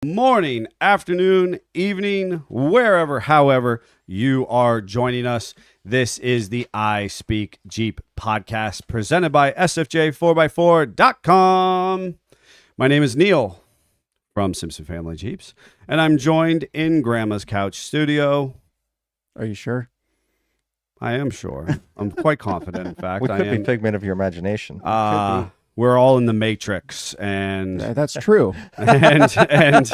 morning, afternoon, evening, wherever, however you are joining us. This is the I Speak Jeep podcast presented by SFJ4x4.com. My name is Neil from Simpson Family Jeeps, and I'm joined in Grandma's Couch studio. Are you sure? I am sure. I'm quite confident, in fact. We could be figment of your imagination. We're all in the Matrix, and That's true. and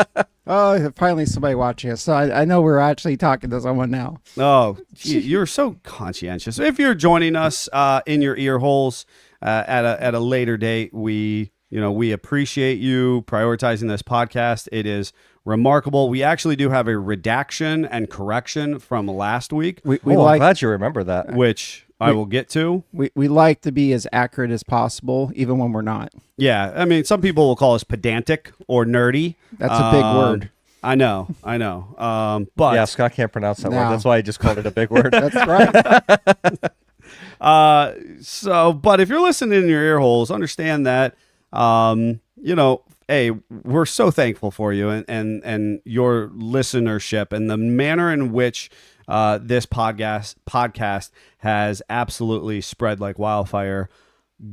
Oh, finally somebody watching us. So I know we're actually talking to someone now. oh, you're so conscientious. If you're joining us in your ear holes at a later date, we appreciate you prioritizing this podcast. It is remarkable. We actually do have a redaction and correction from last week, We I'm like glad you remember that. which I will get to. we like to be as accurate as possible, even when we're not. Yeah, I mean, some people will call us pedantic or nerdy. That's a big word. I know. But Yeah, Scott can't pronounce that No. word. That's why he just called it a big word. That's right. but if you're listening in your ear holes, understand that, hey, we're so thankful for you and your listenership and the manner in which this podcast has absolutely spread like wildfire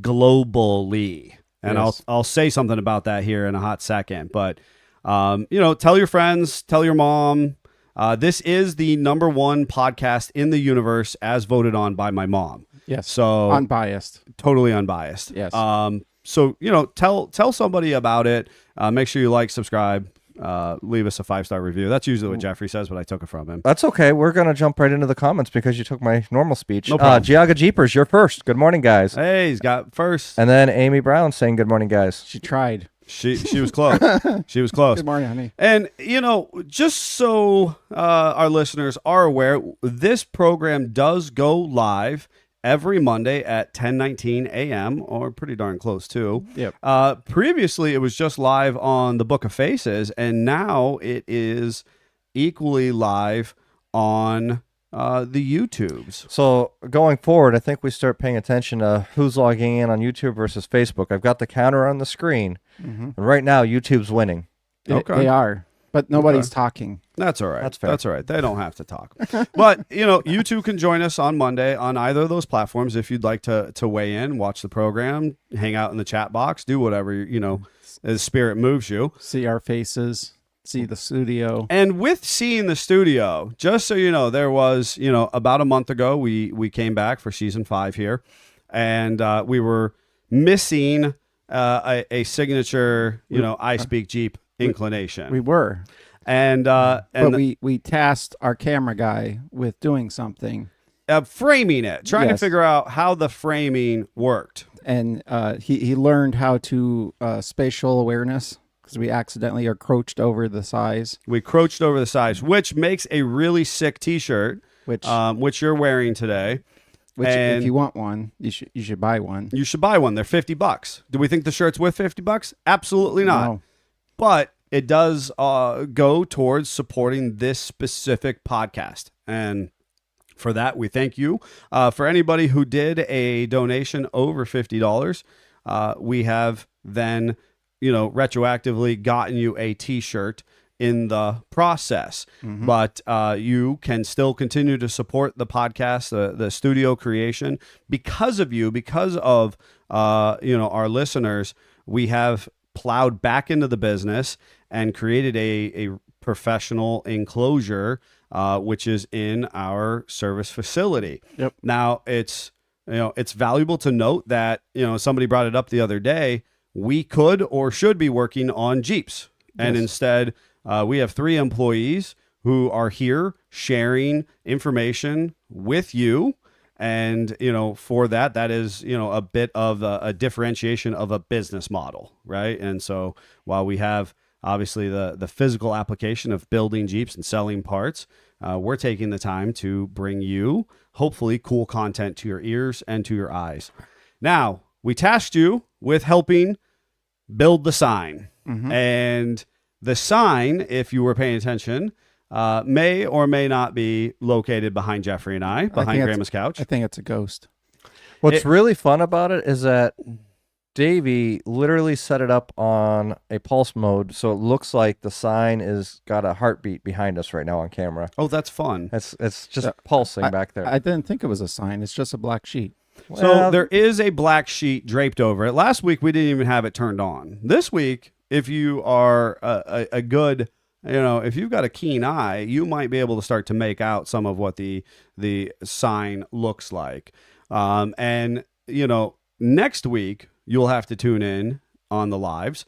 globally. And Yes. I'll say something about that here in a hot second, but tell your friends, tell your mom. This is the #1 podcast in the universe as voted on by my mom. Yes. So Unbiased. totally unbiased. Yes. So tell somebody about it. Make sure you like, subscribe, leave us a 5-star review. That's usually what Jeffrey says, but I took it from him. That's okay. We're going to jump right into the comments because you took my normal speech. No problem. Giaga Jeepers, you're first. Good morning, guys. Hey, he's got first. And then Amy Brown saying good morning, guys. She tried. She was close. She was close. Good morning, honey. And, just so our listeners are aware, this program does go live every Monday at 10:19 a.m., or pretty darn close, too. Yep. Previously, it was just live on the Book of Faces, and now it is equally live on the YouTubes. So going forward, I think we start paying attention to who's logging in on YouTube versus Facebook. I've got the counter on the screen, and right now YouTube's winning. Okay. They are, but nobody's talking. That's all right. That's fair. That's all right. They don't have to talk. But, you two can join us on Monday on either of those platforms if you'd like to weigh in, watch the program, hang out in the chat box, do whatever, as spirit moves you. See our faces. See the studio. And with seeing the studio, just so you know, there was, about a month ago, we came back for season 5 here, and we were missing a signature, I Speak Jeep inclination. We were. And But we tasked our camera guy with doing something. framing it, trying to Yes. figure out how the framing worked. And he learned how to spatial awareness because we accidentally crouched over the size, We crouched over the sides, which makes a really sick T-shirt, which which you're wearing today. and- if you want one, you should buy one. You should buy one. They're $50. Do we think the shirt's worth $50? Absolutely not. No. But it does go towards supporting this specific podcast. And for that, we thank you. For anybody who did a donation over $50, we have then, retroactively gotten you a T-shirt in the process. But you can still continue to support the podcast, the studio creation. Because of you, because of our listeners, we have plowed back into the business and created a professional enclosure, which is in our service facility. Yep. Now it's valuable to note that, somebody brought it up the other day. We could or should be working on Jeeps. And Yes. instead, we have 3 employees who are here sharing information with you. And, for that is, a bit of a differentiation of a business model, right? And so while we have obviously the physical application of building Jeeps and selling parts, we're taking the time to bring you, hopefully, cool content to your ears and to your eyes. Now, we tasked you with helping build the sign. And the sign, if you were paying attention, may or may not be located behind Jeffrey and I, behind think Grandma's couch. I think it's a ghost. What's really fun about it is that Davey literally set it up on a pulse mode, so it looks like the sign is got a heartbeat behind us right now on camera. Oh, that's fun. It's just pulsing back there. I didn't think it was a sign. It's just a black sheet. So Well, there is a black sheet draped over it. Last week we didn't even have it turned on. This week, if you are a good, if you've got a keen eye, you might be able to start to make out some of what the sign looks like. And next week you'll have to tune in on the lives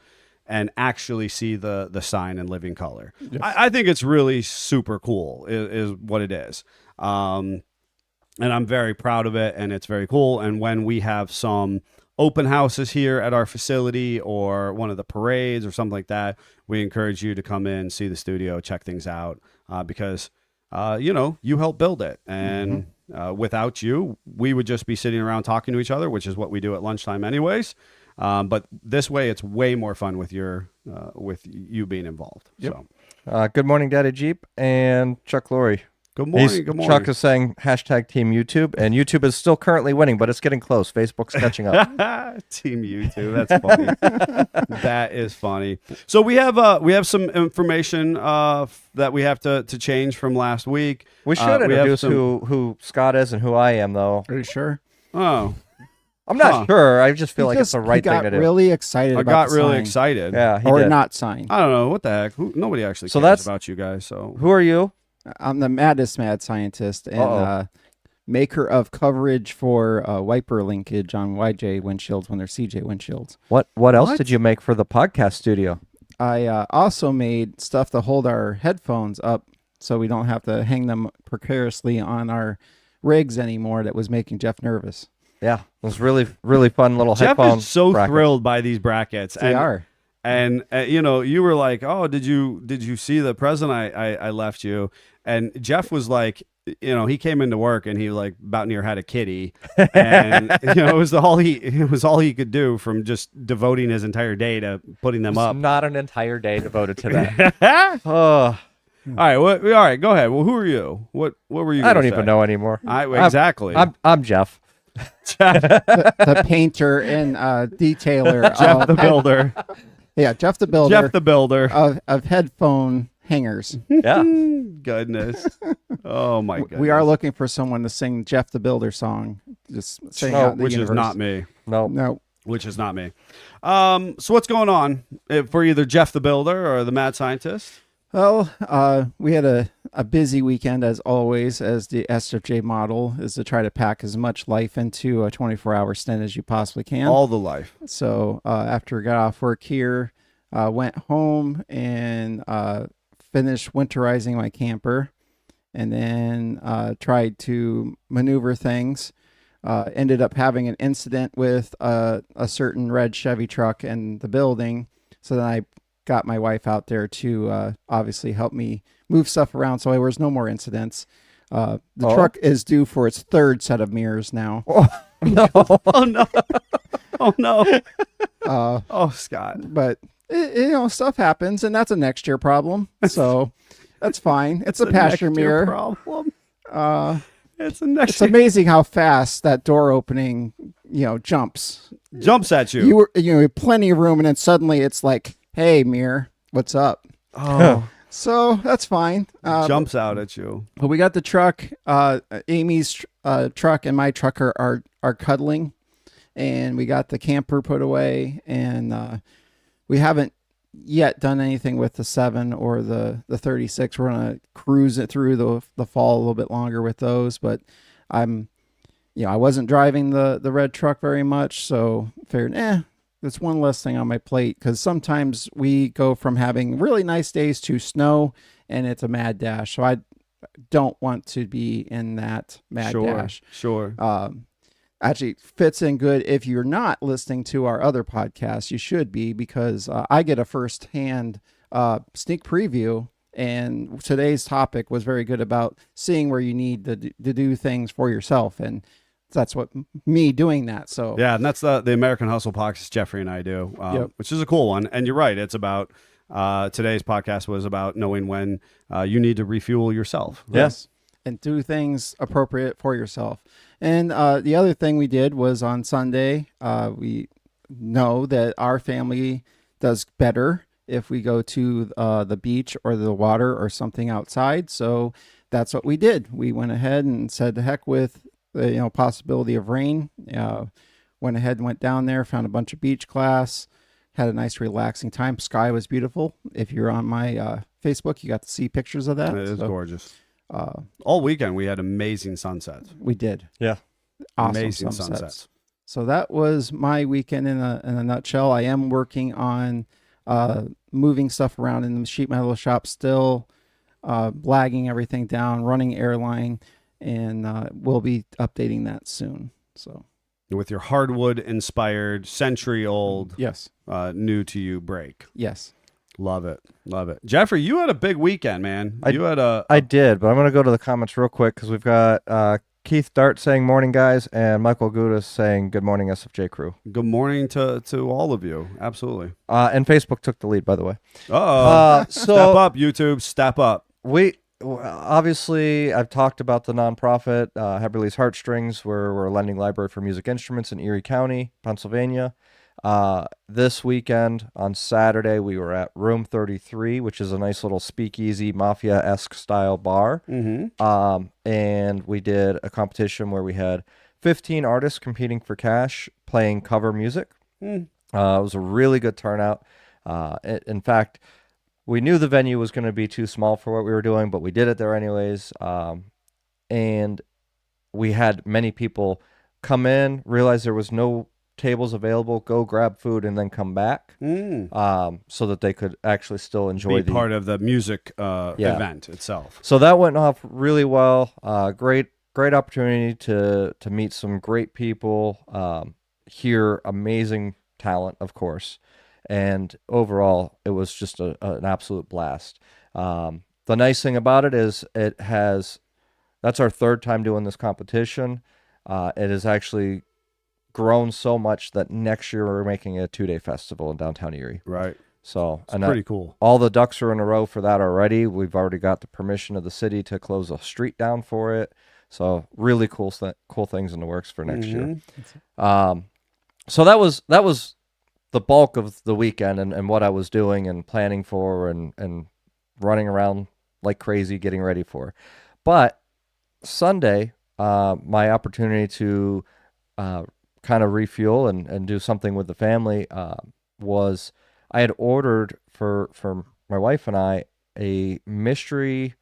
and actually see the sign in living color. Yes. I think it's really super cool is what it is. And I'm very proud of it, and it's very cool. And when we have some open houses here at our facility or one of the parades or something like that, we encourage you to come in, see the studio, check things out, because, you helped build it. And without you, we would just be sitting around talking to each other, which is what we do at lunchtime anyways. But this way, it's way more fun with with you being involved. Yep. So, good morning, Daddy Jeep and Chuck Lorre. good morning. Good morning. Chuck is saying hashtag Team YouTube, and YouTube is still currently winning, but it's getting close. Facebook's catching up. Team YouTube. That's funny. That is funny. So we have some information that we have to change from last week. We should we have introduce some- who Scott is and who I am, though. Are you sure? Oh, I'm not Huh. sure. I just feel like it's Because the right he got thing to do. really excited I about got the really sign. excited. Yeah, he Or did. not sign. I don't know what the heck. Nobody actually So cares that's- about you guys. So Who are you? I'm the maddest mad scientist and Uh-oh. maker of coverage for wiper linkage on YJ windshields when they're CJ windshields. What else What? did you make for the podcast studio? I also made stuff to hold our headphones up so we don't have to hang them precariously on our rigs anymore. That was making Jeff nervous. Yeah, it was really, really fun little Jeff headphone is so brackets. thrilled by these brackets. They are. And you were like, "Oh, did you see the present I left you?" And Jeff was like, he came into work and he like about near had a kitty, and it was all he could do from just devoting his entire day to putting them It's up. not an entire day devoted to that. All right, all right, go ahead. Well, who are you? What were you? I don't gonna even say? know anymore. Exactly. I'm Jeff. The painter and detailer. Jeff the builder. Yeah, Jeff the builder. Jeff the builder. of headphone hangers. Yeah. Goodness. Oh my goodness. We are looking for someone to sing Jeff the Builder song. Just saying out in the which universe. is not me. No. No. Which is not me. So what's going on for either Jeff the Builder or the Mad Scientist? Well, we had a busy weekend as always, as the SFJ model is to try to pack as much life into a 24-hour stint as you possibly can. All the life. So after I got off work here, went home and finished winterizing my camper, and then tried to maneuver things. Ended up having an incident with a certain red Chevy truck in the building. So then I got my wife out there to obviously help me move stuff around so there was no more incidents. The truck is due for its third set of mirrors now. No. Oh no. Oh no. Uh, Oh, Scott. but stuff happens, and that's a next year problem. So that's fine. It's a pasture next year mirror. problem. Uh, It's a next it's amazing how fast that door opening, jumps. jumps at you. You were, had plenty of room, and then suddenly it's like, "Hey, mirror, what's up?" oh, So that's fine. jumps out at you. But we got the truck. Amy's truck and my truck are cuddling, and we got the camper put away, and we haven't yet done anything with the 7 or the 36. We're gonna cruise it through the fall a little bit longer with those, but I wasn't driving the red truck very much, so figured that's one less thing on my plate, because sometimes we go from having really nice days to snow and it's a mad dash. So I don't want to be in that mad dash. Sure. Actually fits in good if you're not listening to our other podcasts. You should be, because I get a first-hand sneak preview, and today's topic was very good about seeing where you need to do things for yourself, and that's what me doing that. So Yeah, and that's the American Hustle podcast Jeffrey and I do, which is a cool one. And you're right. It's about today's podcast was about knowing when you need to refuel yourself. Right? Yes. and do things appropriate for yourself. And the other thing we did was on Sunday, we know that our family does better if we go to the beach or the water or something outside. So that's what we did. We went ahead and said to heck with the possibility of rain. Went ahead and went down there, found a bunch of beach class, had a nice relaxing time. Sky was beautiful. If you're on my Facebook, you got to see pictures of that. It is So, gorgeous. All weekend we had amazing sunsets. we did. Yeah. Awesome Amazing sunsets. sunsets. So that was my weekend in a nutshell. I am working on moving stuff around in the sheet metal shop still, blagging everything down, running airline, and we'll be updating that soon. So With your hardwood inspired, century old, yes, new to you break. yes. Love it. Love it. Jeffrey, you had a big weekend, man. You had a I did, but I'm going to go to the comments real quick because we've got Keith Dart saying morning, guys, and Michael Gudis saying good morning, SFJ crew. good morning to all of you. Absolutely. And Facebook took the lead, by the way. Uh-oh. So Step up, YouTube. Step up. we obviously I've talked about the nonprofit Heberly's Heartstrings, where we're a lending library for music instruments in Erie County, Pennsylvania. This weekend on Saturday we were at Room 33, which is a nice little speakeasy mafia-esque style bar. Mm-hmm. And we did a competition where we had 15 artists competing for cash playing cover music. Mm. It was a really good turnout. In fact, we knew the venue was going to be too small for what we were doing, but we did it there anyways. And we had many people come in, realize there was no tables available, go grab food, and then come back, so that they could actually still enjoy Be part of the music event itself. So that went off really well. Great opportunity to meet some great people, hear amazing talent, of course, and overall it was just an absolute blast. The nice thing about it is that's our third time doing this competition. It has actually grown so much that next year we're making a 2-day festival in downtown Erie. Right. So It's pretty cool. all the ducks are in a row for that already. We've already got the permission of the city to close a street down for it. So really cool things in the works for next year. So that was the bulk of the weekend and what I was doing and planning for and running around like crazy getting ready for. But Sunday, my opportunity to kind of refuel and do something with the family was I had ordered for my wife and I a mystery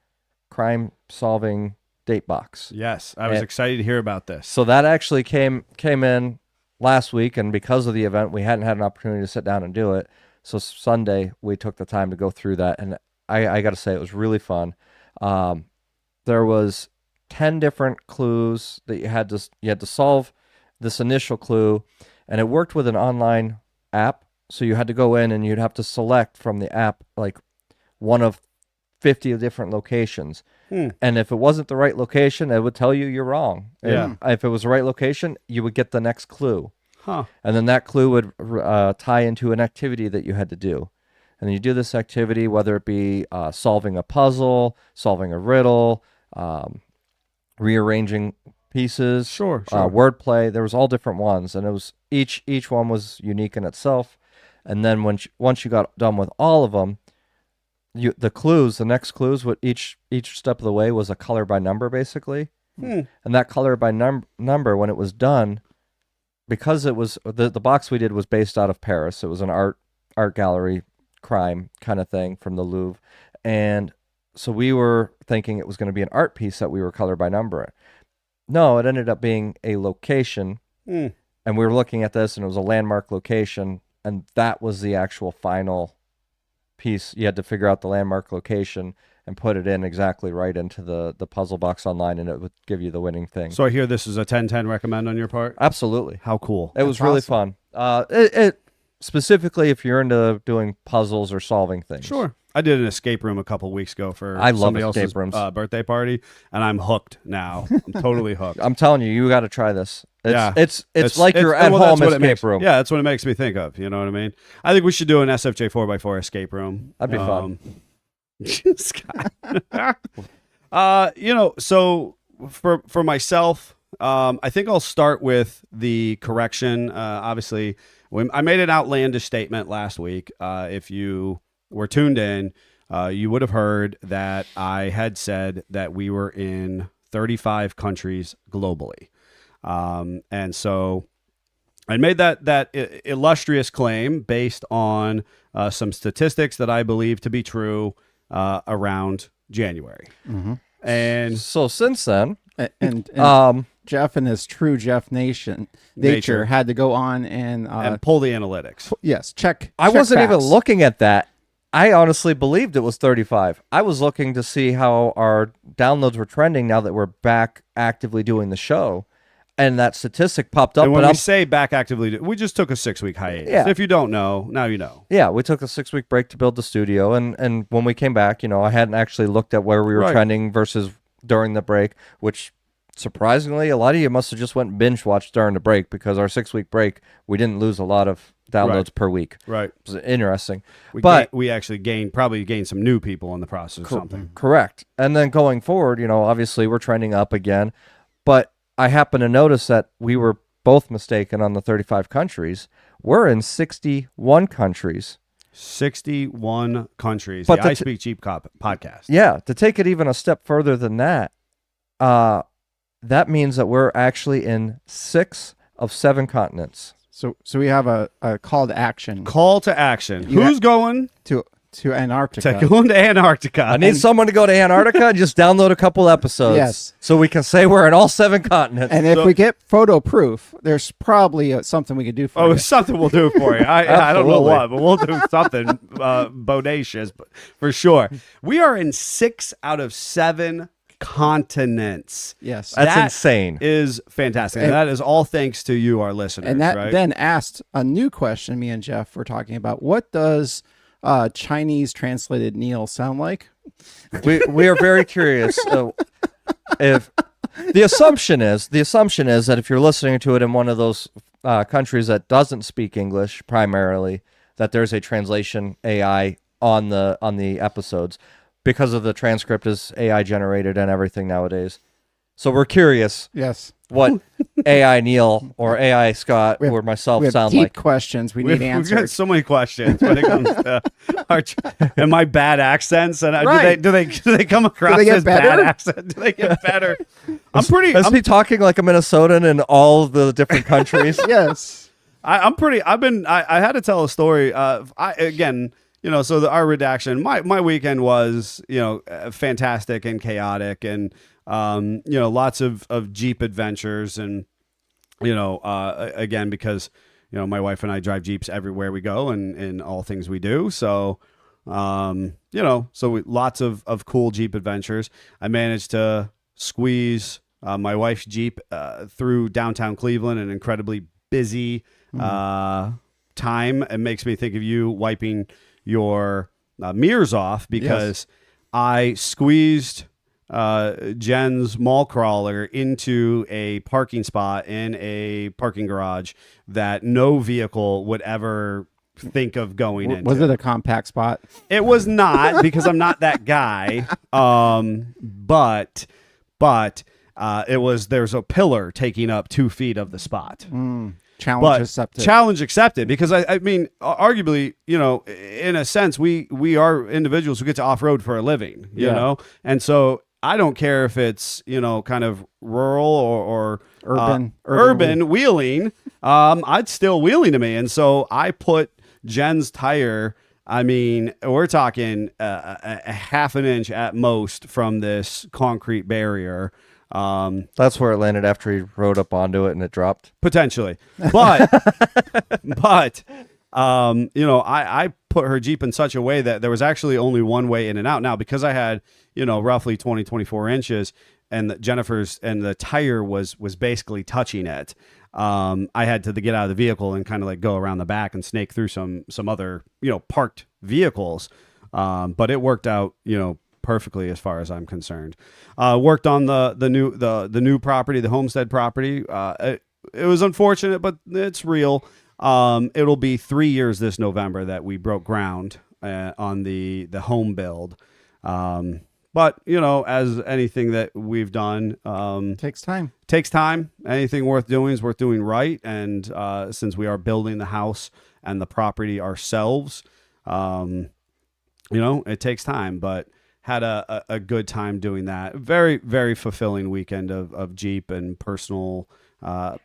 crime solving date box. Yes, I was And- excited to hear about this. So that actually came in last week, and because of the event, we hadn't had an opportunity to sit down and do it. So Sunday we took the time to go through that, and I got to say it was really fun. There was 10 different clues that you had to solve this initial clue, and it worked with an online app. So you had to go in and you'd have to select from the app like one of 50 different locations. And if it wasn't the right location, it would tell you you're wrong. Yeah. And if it was the right location, you would get the next clue. Huh. And then that clue would tie into an activity that you had to do. And then you do this activity, whether it be solving a puzzle, solving a riddle, rearranging pieces, Sure. wordplay. There was all different ones, and it was each one was unique in itself. And then once you got done with all of them, the next clues, what each step of the way was a color by number, basically. And that color by number, when it was done, because it was the box we did was based out of Paris. It was an art gallery crime kind of thing from the Louvre, and so we were thinking it was going to be an art piece that we were color by number. No, it ended up being a location, and we were looking at this, and it was a landmark location, and that was the actual final piece. You had to figure out the landmark location and put it in exactly right into the puzzle box online, and it would give you the winning thing. So I hear this is a 10/10 recommend on your part. Absolutely. How cool. It was really fun. It specifically if you're into doing puzzles or solving things. Sure. I did an escape room a couple weeks ago for I love somebody escape else's rooms. Birthday party, and I'm hooked now. I'm totally hooked. I'm telling you got to try this. It's like you're well, at that's home what it escape makes, room. Yeah, that's what it makes me think of. You know what I mean? I think we should do an SFJ 4x4 escape room. That'd be fun. So for myself, I think I'll start with the correction. Obviously, I made an outlandish statement last week. If you were tuned in, you would have heard that I had said that we were in 35 countries globally. And so I made that illustrious claim based on some statistics that I believe to be true around January. Mm-hmm. And So since then, and Jeff and his true Jeff nature had to go on and pull the analytics. yes, check. I wasn't even facts. looking at that. I honestly believed it was 35. I was looking to see how our downloads were trending now that we're back actively doing the show. And that statistic popped up. And when but we I'm say back actively, we just took a 6-week hiatus. Yeah. If you don't know, now you know. Yeah, we took a 6-week break to build the studio, and when we came back, I hadn't actually looked at where we were Right. trending versus during the break, which surprisingly, a lot of you must have just went and binge watched during the break because our 6-week break, we didn't lose a lot of downloads Right. per week. Right. It was interesting. We But we actually probably gained some new people in the process or something. correct. And then going forward, obviously we're trending up again, but I happen to notice that we were both mistaken on the 35 countries. We're in 61 countries. 61 countries. But the I the Speak Cheap Cop podcast. Yeah, to take it even a step further than that, that means that we're actually in 6 of 7 continents. So we have a call to action Call to action. You Who's going to Antarctica. to go into Antarctica? I need someone to go to Antarctica and just download a couple episodes. Yes. So we can say we're in all 7 continents. And if So- we get photo proof, there's probably something we could do for Oh, you. it's something we'll do for you. I don't know Absolutely. what, but we'll do something bodacious, but for sure. We are in 6 out of 7 continents. Yes. That's that insane. Is fantastic. And that is all thanks to you, our listeners. And that right? then asked a new question me and Jeff were talking about. What does Chinese translated Neil sound like? we are very curious if the assumption is that if you're listening to it in one of those countries that doesn't speak English primarily, that there's a translation AI on the episodes because of the transcript is AI generated and everything nowadays. So we're curious Yes. what AI Neil or AI Scott We have- or myself We have sound deep like. questions we We've need got answered. so many questions when it comes to and my bad accents. And Right. do they come across they get as bad better? accents? Do they get better? I'm pretty. Is he talking like a Minnesotan in all the different countries? Yes. I'm pretty. I had to tell a story. So our redaction. My weekend was fantastic and chaotic, and lots of Jeep adventures, and again because my wife and I drive Jeeps everywhere we go, and in all things we do. So lots of cool Jeep adventures. I managed to squeeze my wife's Jeep through downtown Cleveland, an incredibly busy time. It makes me think of you wiping your mirrors off because I squeezed Jen's mall crawler into a parking spot in a parking garage that no vehicle would ever think of going into. Was it a compact spot? It was not, because I'm not that guy. But it was. There's a pillar taking up 2 feet of the spot. Challenge But accepted. challenge accepted, because I mean, arguably, in a sense, we are individuals who get to off road for a living, you Yeah. know, and so I don't care if it's kind of rural or urban wheeling. I'd still wheeling to me, and so I put Jen's tire. I mean, we're talking a half an inch at most from this concrete barrier. That's where it landed after he rode up onto it and it dropped. Potentially, but I put her Jeep in such a way that there was actually only one way in and out. Now, because I had roughly 24 inches, and Jennifer's and the tire was basically touching it, I had to get out of the vehicle and kind of like go around the back and snake through some other parked vehicles, but it worked out perfectly as far as I'm concerned. Worked on the new property, the homestead property. It was unfortunate, but it's real. It'll be 3 years this November that we broke ground on the home build. But, as anything that we've done, Takes time. takes time. Anything worth doing is worth doing right. And since we are building the house and the property ourselves, it takes time. But had a good time doing that. Very, very fulfilling weekend of Jeep and personal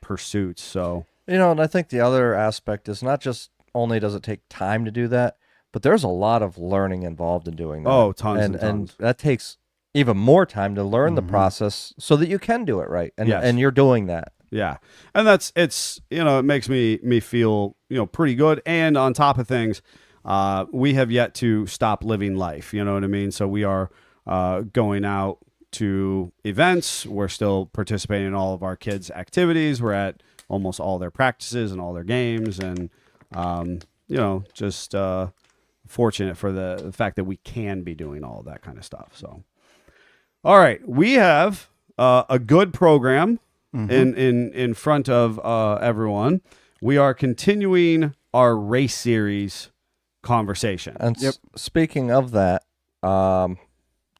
pursuits. So, And I think the other aspect is not just only does it take time to do that, but there's a lot of learning involved in doing that. Oh, tons and and tons. that takes even more time to learn the process so that you can do it right. And Yes. and you're doing that. Yeah. And it makes me feel, pretty good. And on top of things, we have yet to stop living life. You know what I mean? So we are going out to events. We're still participating in all of our kids' activities. We're at almost all their practices and all their games. And, just fortunate for the fact that we can be doing all of that kind of stuff. So, all right. We have a good program in front of everyone. We are continuing our race series conversation. And speaking of that,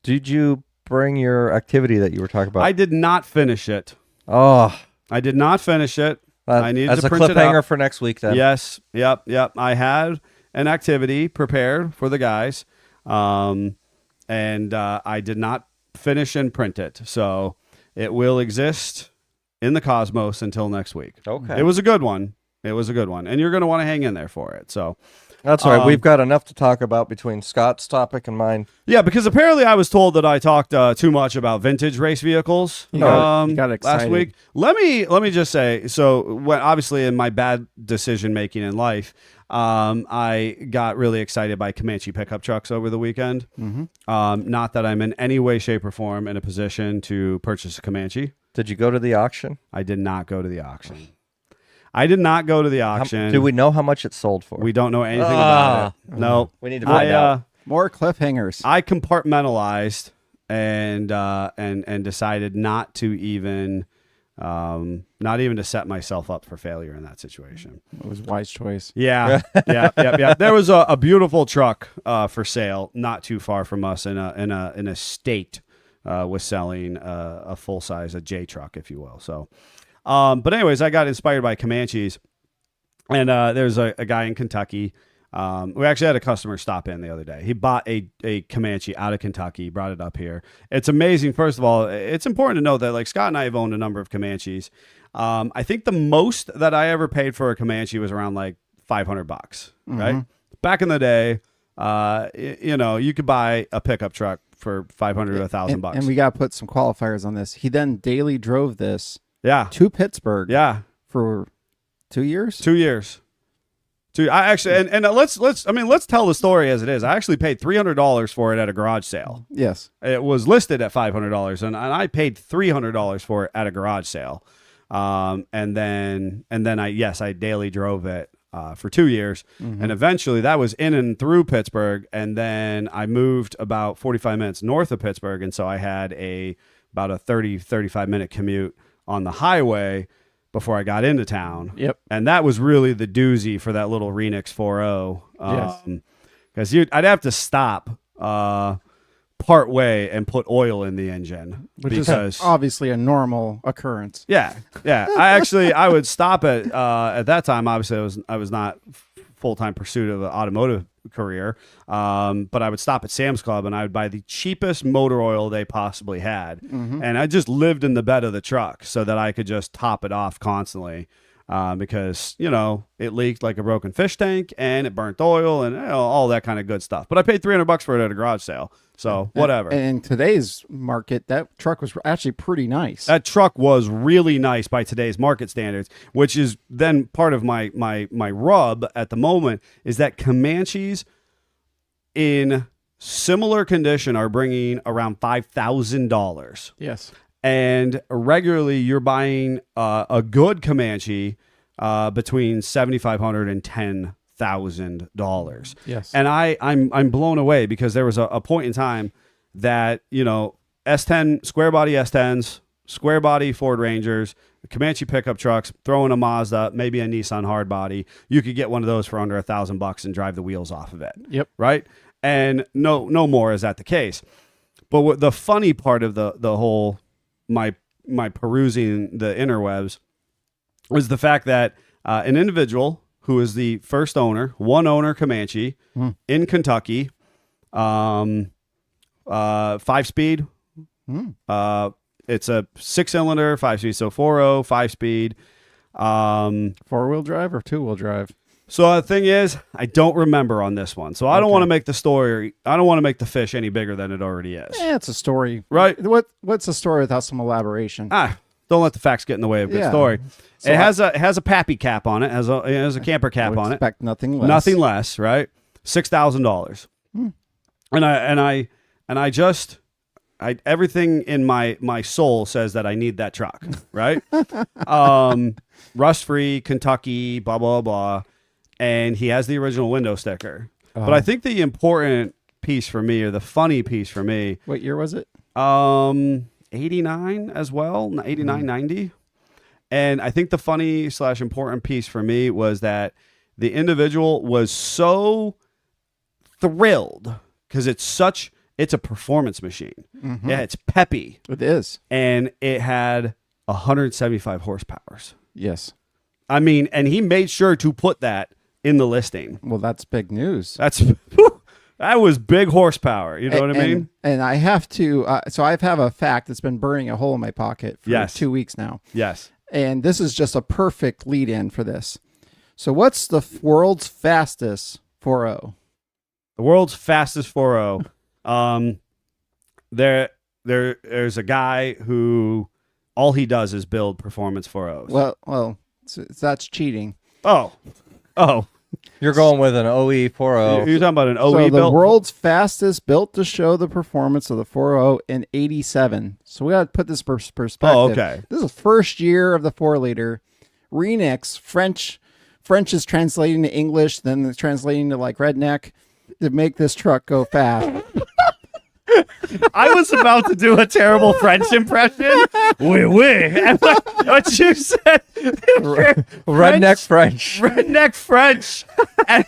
did you bring your activity that you were talking about? I did not finish it. Oh, I did not finish it. I needed as to a print it cliffhanger out. for next week then. Yes. Yep. I had an activity prepared for the guys, and I did not finish and print it. So it will exist in the cosmos until next week. Okay. It was a good one. And you're going to want to hang in there for it. So That's all right. We've got enough to talk about between Scott's topic and mine. yeah, because apparently I was told that I talked too much about vintage race vehicles You got last excited. week. Let me just say, so when obviously in my bad decision making in life, I got really excited by Comanche pickup trucks over the weekend. Not that I'm in any way, shape, or form in a position to purchase a Comanche. Did you go to the auction? I did not go to the auction. I did not go to the auction. Do we know how much it sold for? We don't know anything about it. No. We need to find out. More cliffhangers. I compartmentalized and decided not to even to set myself up for failure in that situation. It was a wise choice. Yeah. There was a beautiful truck for sale not too far from us in a state was selling a full size, a J truck, if you will. So, but anyways, I got inspired by Comanches, and there's a guy in Kentucky. We actually had a customer stop in the other day. He bought a Comanche out of Kentucky, brought it up here. It's amazing. First of all, it's important to know that like Scott and I have owned a number of Comanches. I think the most that I ever paid for a Comanche was around like $500, right? Back in the day, you could buy a pickup truck for $500 to $1,000. And we got to put some qualifiers on this. He then daily drove this Yeah. to Pittsburgh Yeah. for 2 years. 2 years. I actually, and let's tell the story as it is. I actually paid $300 for it at a garage sale. Yes. It was listed at $500, and I paid $300 for it at a garage sale. And then I daily drove it for 2 years, and eventually that was in and through Pittsburgh, and then I moved about 45 minutes north of Pittsburgh, and so I had about a 35 minute commute on the highway before I got into town. Yep. And that was really the doozy for that little Renix 4.0. Yes. Because I'd have to stop part way and put oil in the engine. Which because, is obviously a normal occurrence. Yeah. I would stop at that time. Obviously, I was not full-time pursuit of an automotive career, but I would stop at Sam's Club and I would buy the cheapest motor oil they possibly had, and I just lived in the bed of the truck so that I could just top it off constantly, because it leaked like a broken fish tank and it burnt oil and all that kind of good stuff. But I paid $300 for it at a garage sale, so whatever. And in today's market, that truck was actually pretty nice. That truck was really nice by today's market standards, which is then part of my rub at the moment is that Comanches in similar condition are bringing around $5,000. Yes. And regularly you're buying a good Comanche between $7,500 and $10,000. Yes. And I'm blown away because there was a point in time that S10 square body S10s, square body Ford Rangers, Comanche pickup trucks, throw in a Mazda, maybe a Nissan hardbody. You could get one of those for under $1,000 and drive the wheels off of it. Yep. Right. And no more is that the case. But what the funny part of the whole my perusing the interwebs was the fact that an individual who is the first owner, one owner Comanche in Kentucky, 5-speed. It's a 6-cylinder 5-speed, so 4.0 5-speed. 4-wheel drive or 2-wheel drive? So the thing is, I don't remember on this one. So I don't want to make the story. I don't want to make the fish any bigger than it already is. It's a story, right? What's a story without some elaboration? Don't let the facts get in the way of a good story. So it has a pappy cap on it. It has a camper cap on it. Expect nothing less. Nothing less, right? $6,000. And I just everything in my soul says that I need that truck, right? Rust free, Kentucky, blah blah blah. And he has the original window sticker. But I think the important piece for me, or the funny piece for me, what year was it? 89 as well, 89, 90. And I think the funny / important piece for me was that the individual was so thrilled because it's a performance machine. Yeah, it's peppy. It is. And it had 175 horsepower. Yes. I mean, and he made sure to put that in the listing. Well, that's big news. That was big horsepower. You know what I mean? And I have to, so I have a fact that's been burning a hole in my pocket for 2 weeks now. Yes. And this is just a perfect lead in for this. So what's the world's fastest 4.0? The world's fastest 4.0. There's a guy who all he does is build performance 4.0s. Well, that's cheating. Oh. You're going with an OE 4.0. You're talking about an OE So the built? world's fastest built to show the performance of the 4.0 in 87. So we got to put this perspective. Oh, okay. This is the first year of the 4-liter. Renix, French is translating to English, then it's translating to like redneck to make this truck go fast. I was about to do a terrible French impression. Oui. What you said. Redneck French. Redneck French.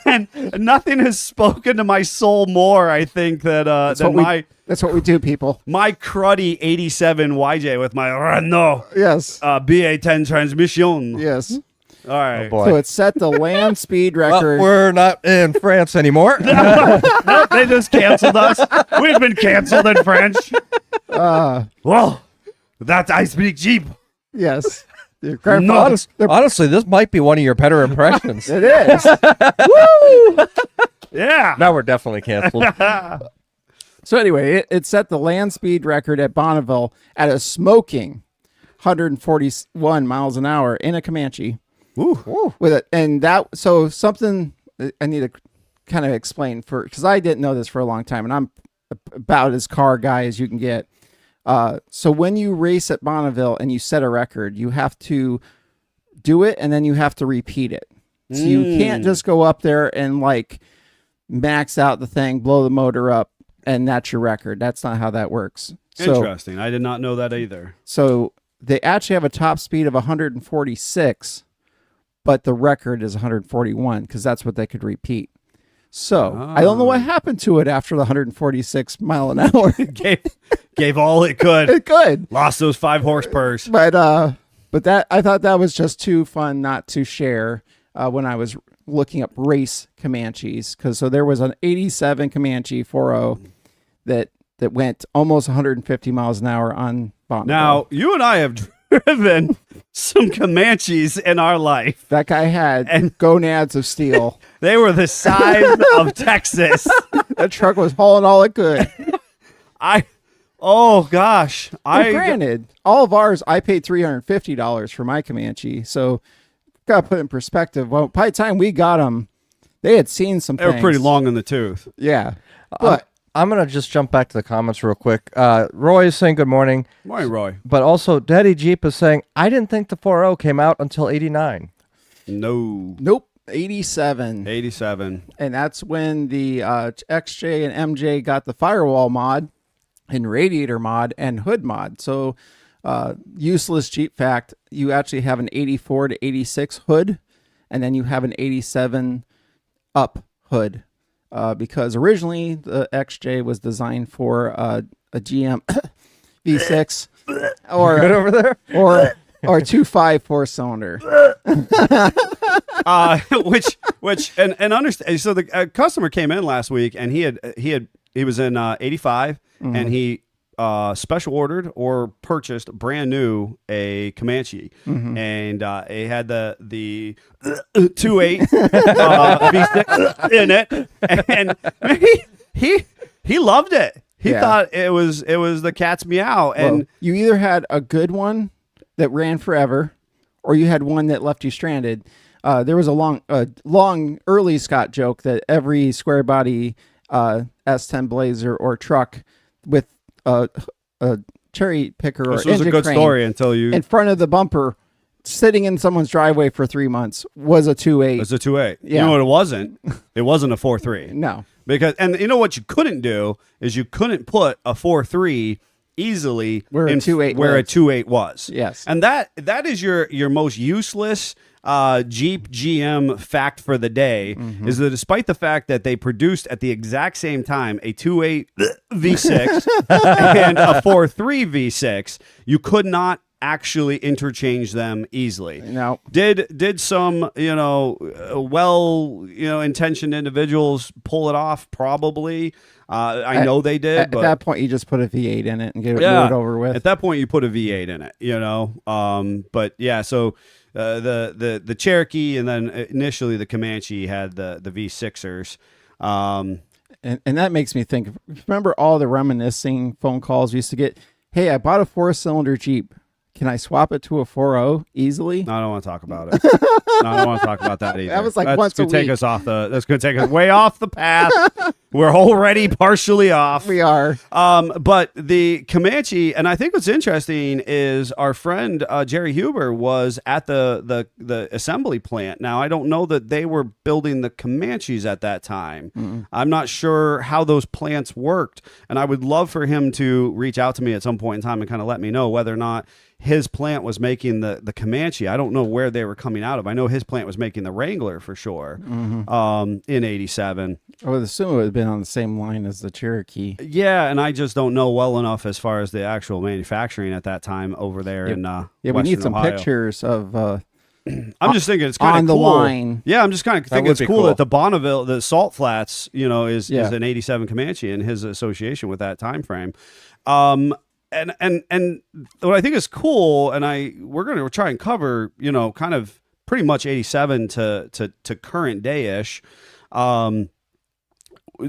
And nothing has spoken to my soul more, I think, than that's what we do, people. my cruddy 87 YJ with my Renault Yes. BA10 transmission. Yes. All right. Oh, boy. So it set the land speed Well, record. we're not in France anymore. Nope, they just canceled us. We've been canceled in French. Well, that I speak cheap. Yes. Honestly, this might be one of your better impressions. It is. Yeah. Now we're definitely canceled. So anyway, it set the land speed record at Bonneville at a smoking 141 miles an hour in a Comanche. Ooh. With it, and that something I need to kind of explain because I didn't know this for a long time, and I'm about as car guy as you can get. So when you race at Bonneville and you set a record, you have to do it and then you have to repeat it. So you can't just go up there and like max out the thing, blow the motor up, and that's your record. That's not how that works. Interesting. I did not know that either. So they actually have a top speed of 146, but the record is 141 because that's what they could repeat. So I don't know what happened to it after the 146 mile an hour. Gave all it could. It could. Lost those 5 horsepurs. But that I thought that was just too fun not to share when I was looking up race Comanches. So there was an 87 Comanche 4.0 that went almost 150 miles an hour on Bonneville. Now, you and I have driven some Comanches in our life. That guy had gonads of steel. They were the size of Texas. That truck was hauling all it could. Granted, all of ours, I paid $350 for my Comanche. So, got to put it in perspective. Well, by the time we got them, they had seen some things. They were pretty long in the tooth. Yeah. But I'm going to just jump back to the comments real quick. Roy is saying good morning. Morning, Roy. But also, Daddy Jeep is saying, I didn't think the 4.0 came out until 89. No. Nope. 87. 87. And that's when the XJ and MJ got the firewall mod and radiator mod and hood mod. So useless Jeep fact, you actually have an 84 to 86 hood, and then you have an 87 up hood. Because originally the XJ was designed for a GM V6 Good or over there. or 2.5 4-cylinder. Which and understand. So the customer came in last week, and he was in 85, and he special ordered or purchased brand new a Comanche, and it had the 2.8 V6 in it, and he loved it. He thought it was the cat's meow, and Well, you either had a good one that ran forever, or you had one that left you stranded. There was a long early Scott joke that every square body S10 Blazer or truck with a cherry picker or this was a engine good crane story until you. in front of the bumper, sitting in someone's driveway for 3 months, was a 2.8. It's a 2.8. Yeah. You know what it wasn't? It wasn't a 4.3. No, Because and you know what you couldn't do is you couldn't put a 4.3 easily Where a 2.8 where a was. 2.8 was. Yes. And that is your most useless Jeep GM fact for the day is that despite the fact that they produced at the exact same time a 2.8 V6 and a 4.3 V6, you could not actually interchange them easily. no. Did some intentioned individuals pull it off? Probably. I know they did. At but that point, you just put a V8 in it and get yeah, it over with. At that point, you put a V8 in it. But yeah, so the Cherokee and then initially the Comanche had the V6ers. And that makes me think. Remember all the reminiscing phone calls we used to get? Hey, I bought a 4-cylinder Jeep. Can I swap it to a 4.0 easily? No, I don't want to talk about it. No, I don't want to talk about that either. That was like that's once a gonna take week. us off the. That's going to take us way off the path. We're already partially off. We are. But the Comanche, and I think what's interesting is our friend Jerry Huber was at the assembly plant. Now, I don't know that they were building the Comanches at that time. I'm not sure how those plants worked, and I would love for him to reach out to me at some point in time and kind of let me know whether or not his plant was making the Comanche. I don't know where they were coming out of. I know his plant was making the Wrangler for sure in 87. I would assume it would have been on the same line as the Cherokee. Yeah, and I just don't know well enough as far as the actual manufacturing at that time over there in Yeah, we Western need some Ohio. pictures of I'm just thinking it's kind on of the cool. line. Yeah, I'm just kind of thinking would it's be cool cool. that the Bonneville, the Salt Flats, is Yeah. an 87 Comanche and his association with that time frame. And what I think is cool, and we're going to try and cover, kind of pretty much 87 to current day ish.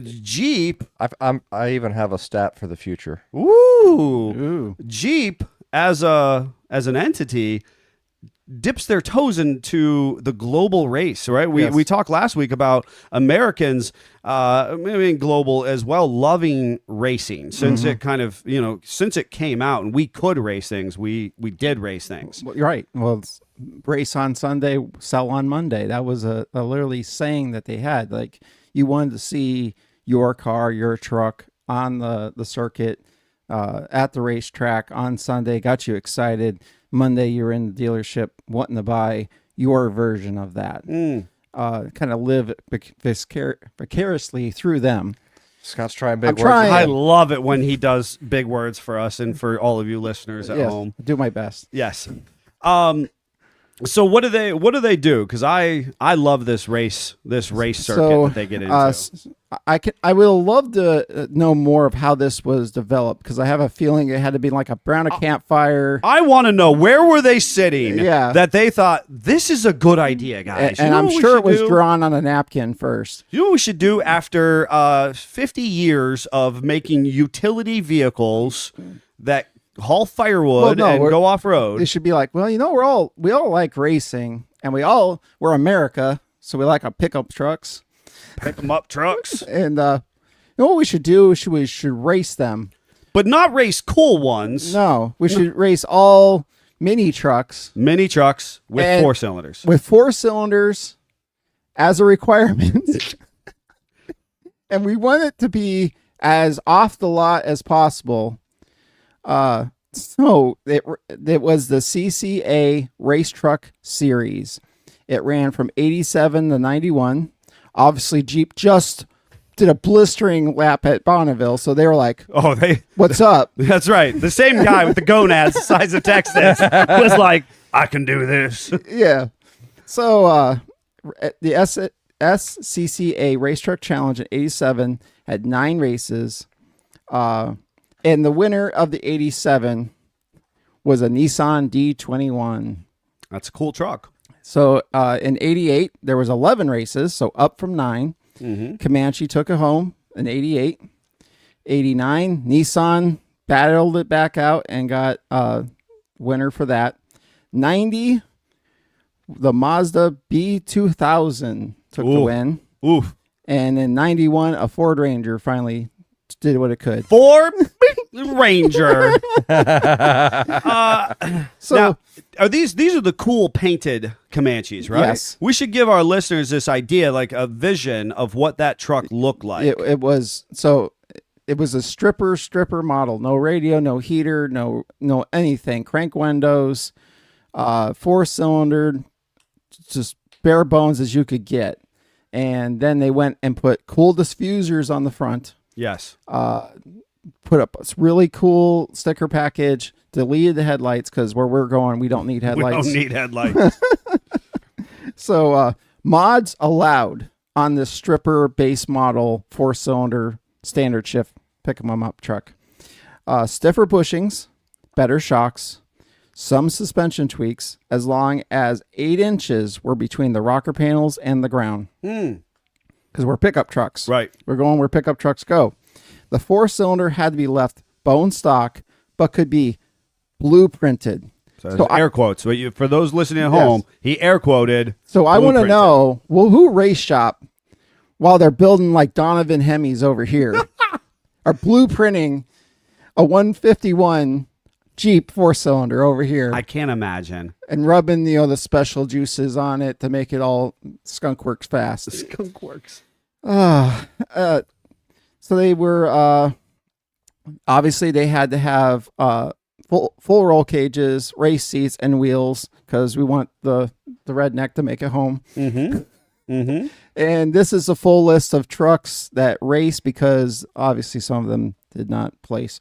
Jeep, I even have a stat for the future. Ooh. Jeep as an entity dips their toes into the global race, right? Yes. We talked last week about Americans, global as well, loving racing since it kind of, since it came out and we could race things, we did race things. Well, you're right. Well, it's race on Sunday, sell on Monday. That was a literally saying that they had. Like, you wanted to see your car, your truck on the circuit, at the racetrack on Sunday, got you excited. Monday, you're in the dealership wanting to buy your version of that. Kind of live vicariously through them. Scott's trying big I'm words. trying. I love it when he does big words for us and for all of you listeners at Yes, home. do my best. Yes. So what do they do? Because I love this race circuit that they get into. I would love to know more of how this was developed, because I have a feeling it had to be like around a campfire. I want to know, where were they sitting Yeah. that they thought this is a good idea, guys? And You know I'm what we sure it should was do? drawn on a napkin first. You know what we should do after 50 years of making utility vehicles that haul firewood Well, no, and go off It road? should be like, well, we all like racing, and we're America, so we like our pickup trucks. Pick them up trucks, And you know what we should do? We should race them. but not race cool ones. No, we should race all mini trucks Mini trucks with And- 4 cylinders. with 4 cylinders as a requirement. And we want it to be as off the lot as possible. So it was the CCA Race Truck Series. It ran from 87 to 91. Obviously, Jeep just did a blistering lap at Bonneville, so they were like, Oh, "What's up?" that's right. The same guy with the gonads the size of Texas was like, I can do this. Yeah. So the SCCA Race Truck Challenge in '87 had 9 races, and the winner of the '87 was a Nissan D21. That's a cool truck. So in '88 there was 11 races, so up from 9. Comanche took it home in '88. '89 Nissan battled it back out and got winner for that. '90 the Mazda B2000 took the Ooh. win, Oof. and in '91 a Ford Ranger finally did what it could. Ford Ranger. So Now, are these are the cool painted Comanches, right? Yes. We should give our listeners this idea, like a vision of what that truck looked like. it was a stripper model. No radio, no heater, no anything. Crank windows, 4-cylinder, just bare bones as you could get. And then they went and put cool diffusers on the front. Yes. Put up a really cool sticker package. Deleted the headlights because where we're going, we don't need headlights. We don't need headlights. So mods allowed on this stripper base model 4-cylinder standard shift pick 'em up truck. Stiffer bushings, better shocks, some suspension tweaks, as long as 8 inches were between the rocker panels and the ground. Because we're pickup trucks. Right. We're going where pickup trucks go. The 4-cylinder had to be left bone stock, but could be blueprinted. So air quotes. So for those listening at home, he air quoted. So I want to blueprinted. know, well, who race shop while they're building like Donovan Hemis over here are blueprinting a 151 Jeep 4-cylinder over here I can't imagine. and rubbing the special juices on it to make it all skunk works fast. Skunk works. So they were obviously they had to have full roll cages, race seats, and wheels because we want the redneck to make it home. And this is a full list of trucks that race because obviously some of them did not place.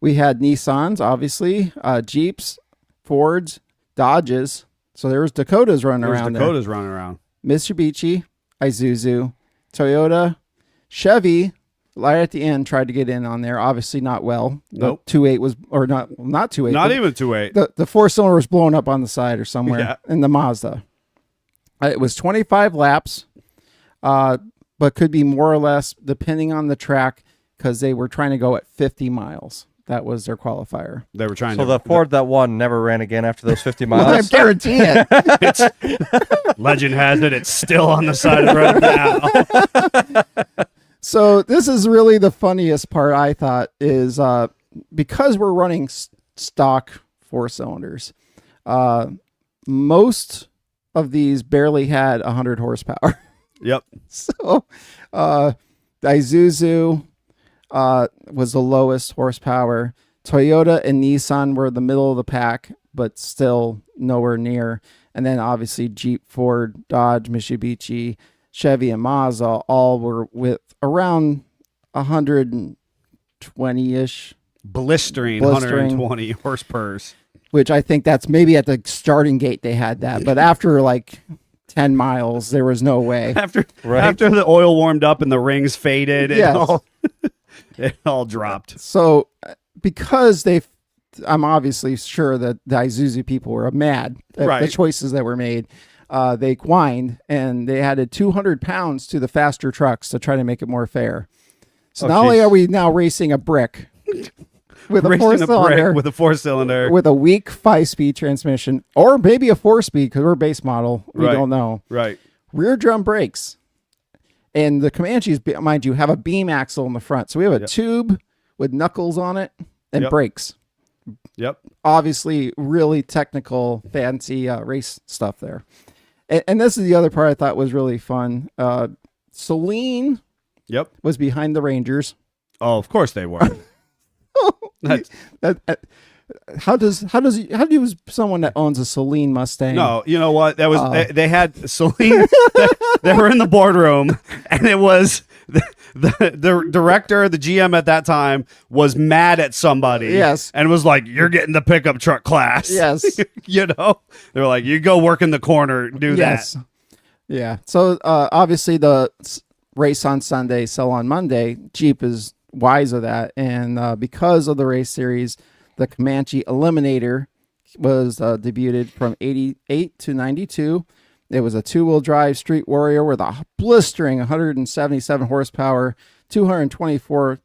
We had Nissans, obviously, Jeeps, Fords, Dodges. So there was Dakotas running around there. Dakota's running around. Mitsubishi, Isuzu, Toyota, Chevy. Right at the end, tried to get in on there. Obviously, not well. Nope. The 2.8 was, or not 2.8. Not even 2.8. The 4-cylinder was blown up on the side or somewhere Yeah. in the Mazda. It was 25 laps, but could be more or less depending on the track because they were trying to go at 50 miles. That was their qualifier. They were trying So to. the Ford that won never ran again after those 50 I miles. guarantee it. Legend has it, it's still on the side of the road now. So this is really the funniest part, I thought, is because we're running stock 4-cylinders, most of these barely had 100 horsepower. Yep. So the Isuzu was the lowest horsepower. Toyota and Nissan were the middle of the pack, but still nowhere near. And then obviously Jeep, Ford, Dodge, Mitsubishi, Chevy, and Mazda all were with around 120-ish, Blistering, Blistering. 120 horsepower. which I think that's maybe at the starting gate they had that. But after like 10 miles, there was no way. After Right. after the oil warmed up and the rings faded, Yes. it all dropped. So because I'm obviously sure that the Isuzu people were mad at Right. the choices that were made. They whined and they added 200 pounds to the faster trucks to try to make it more fair. So Oh, not only jeez. are we now racing a brick with a Racing a brick 4-cylinder with a 4-cylinder. with a weak 5-speed transmission, or maybe a 4-speed because we're base model. We Right. don't know. Right. Rear drum brakes. And the Comanches, mind you, have a beam axle in the front. So we have a Yep. tube with knuckles on it and Yep. brakes. Yep. Obviously, really technical, fancy race stuff there. And this is the other part I thought was really fun. Celine Yep. was behind the Rangers. Oh, of course they were. That's, How do someone that owns a Celine Mustang? No, you know what? That was they had Celine. They were in the boardroom, and it was the director, the GM at that time, was mad at somebody. Yes. And was like, "You're getting the pickup truck class." Yes. You know, they're like, "You go work in the corner, do Yes. that." Yeah. So obviously the race on Sunday, sell on Monday. Jeep is wise of that, and because of the race series, the Comanche Eliminator was debuted from 88 to 92. It was a 2-wheel drive Street Warrior with a blistering 177 horsepower, 224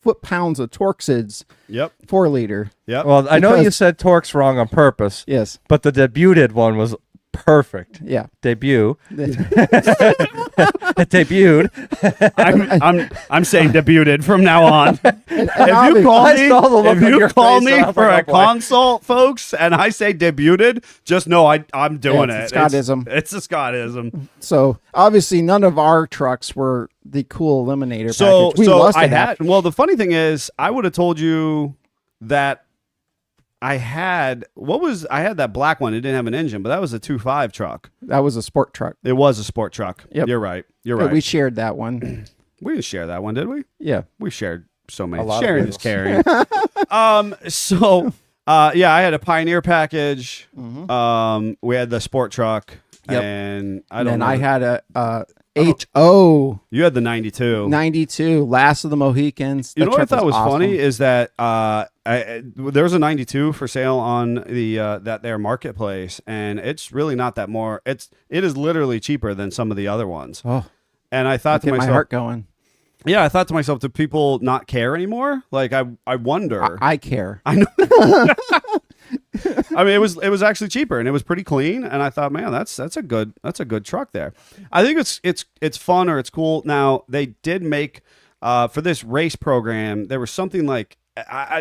foot-pounds of Torxids, Yep. 4-liter. Yep. Well, I know you Because- said Torque's wrong on purpose, Yes. but the debuted one was perfect. Yeah. Debut. It debuted. I'm saying debuted from now on. If obviously- you call I me, saw the look if on you your call face, me and I was for like, a oh, boy. consult, folks, and I say debuted, just know I'm doing Yeah, it's it. a Scottism. It's a Scottism. So obviously none of our trucks were the cool Eliminator So package. We so lusted I after. had. Well, the funny thing is, I would have told you that I had that black one. It didn't have an engine, but that was a 2.5 truck. That was a sport truck. It was a sport truck. Yep. You're right. You're Yeah, right. we shared that one. We didn't share that one, did we? Yeah. We shared so many. A lot of Sharing is vehicles. caring. So yeah, I had a Pioneer package. Mm-hmm. We had the sport truck. Yep. And I And don't then know. I had a HO You had the 92. 92, Last of the Mohicans. You That know what I truck thought was awesome. funny is that there was a 92 for sale on the that their marketplace, and it's really not that more. It is literally cheaper than some of the other ones. Oh, And I thought to get my myself, heart going. yeah, I thought to myself, do people not care anymore? Like I wonder. I care. I know. I mean, it was actually cheaper, and it was pretty clean. And I thought, man, that's a good truck there. I think it's fun or it's cool. Now they did make for this race program, there was something like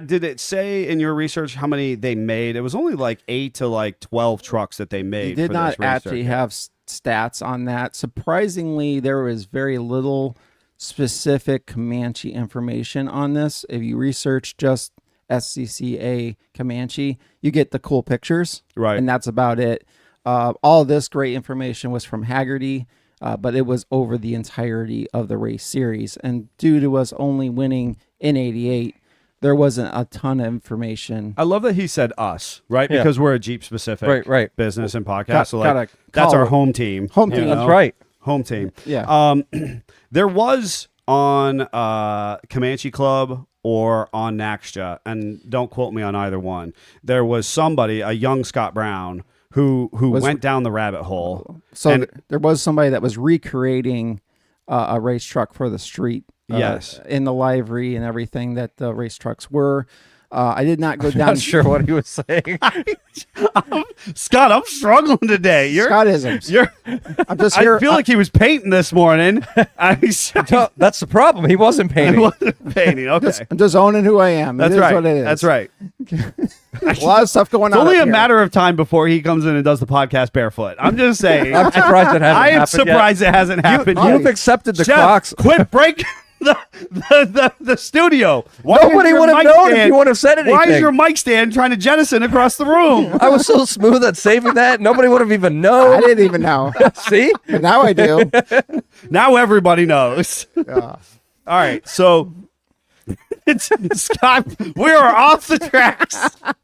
did it say in your research how many they made? It was only like 8 to like 12 trucks that they made. He did for not this race actually circuit. have stats on that. Surprisingly, there was very little specific Comanche information on this. If you research just SCCA Comanche, you get the cool pictures, Right. and that's about it. All this great information was from Haggerty, but it was over the entirety of the race series. And due to us only winning in 88, there wasn't a ton of information. I love that he said us, right? Yeah. Because we're a Jeep specific Right. business and podcast. Got- So like gotta that's call our it. home team. Home you team. know? That's right. Home team. Yeah. There was on Comanche Club or on Naxtra, and don't quote me on either one. There was somebody, a young Scott Brown, who went down the rabbit hole. So and- there was somebody that was recreating a race truck for the street. Yes. In the livery and everything that the race trucks were. I did not go down. Not sure what he was saying. Scott, I'm struggling today. Scottisms. You're. I'm just here. I feel like he was painting this morning. No, that's the problem. He wasn't I painting. wasn't painting. Okay, I'm just owning who I am. that's it is right. what it is. That's right. A lot of stuff going It's on. only up a here. matter of time before he comes in and does the podcast barefoot. I'm just saying. I'm surprised it hasn't I am happened surprised it hasn't happened. yet. yet. You've accepted the Jeff, Crocs. quit breaking the studio. Why Nobody is your would have mic known if stand- you would have said anything. Why is your mic stand trying to jettison across the room? I was so smooth at saving that. Nobody would have even I known. didn't even know. See? But now I do. Now everybody knows. All right, so it's Scott. We are off the tracks.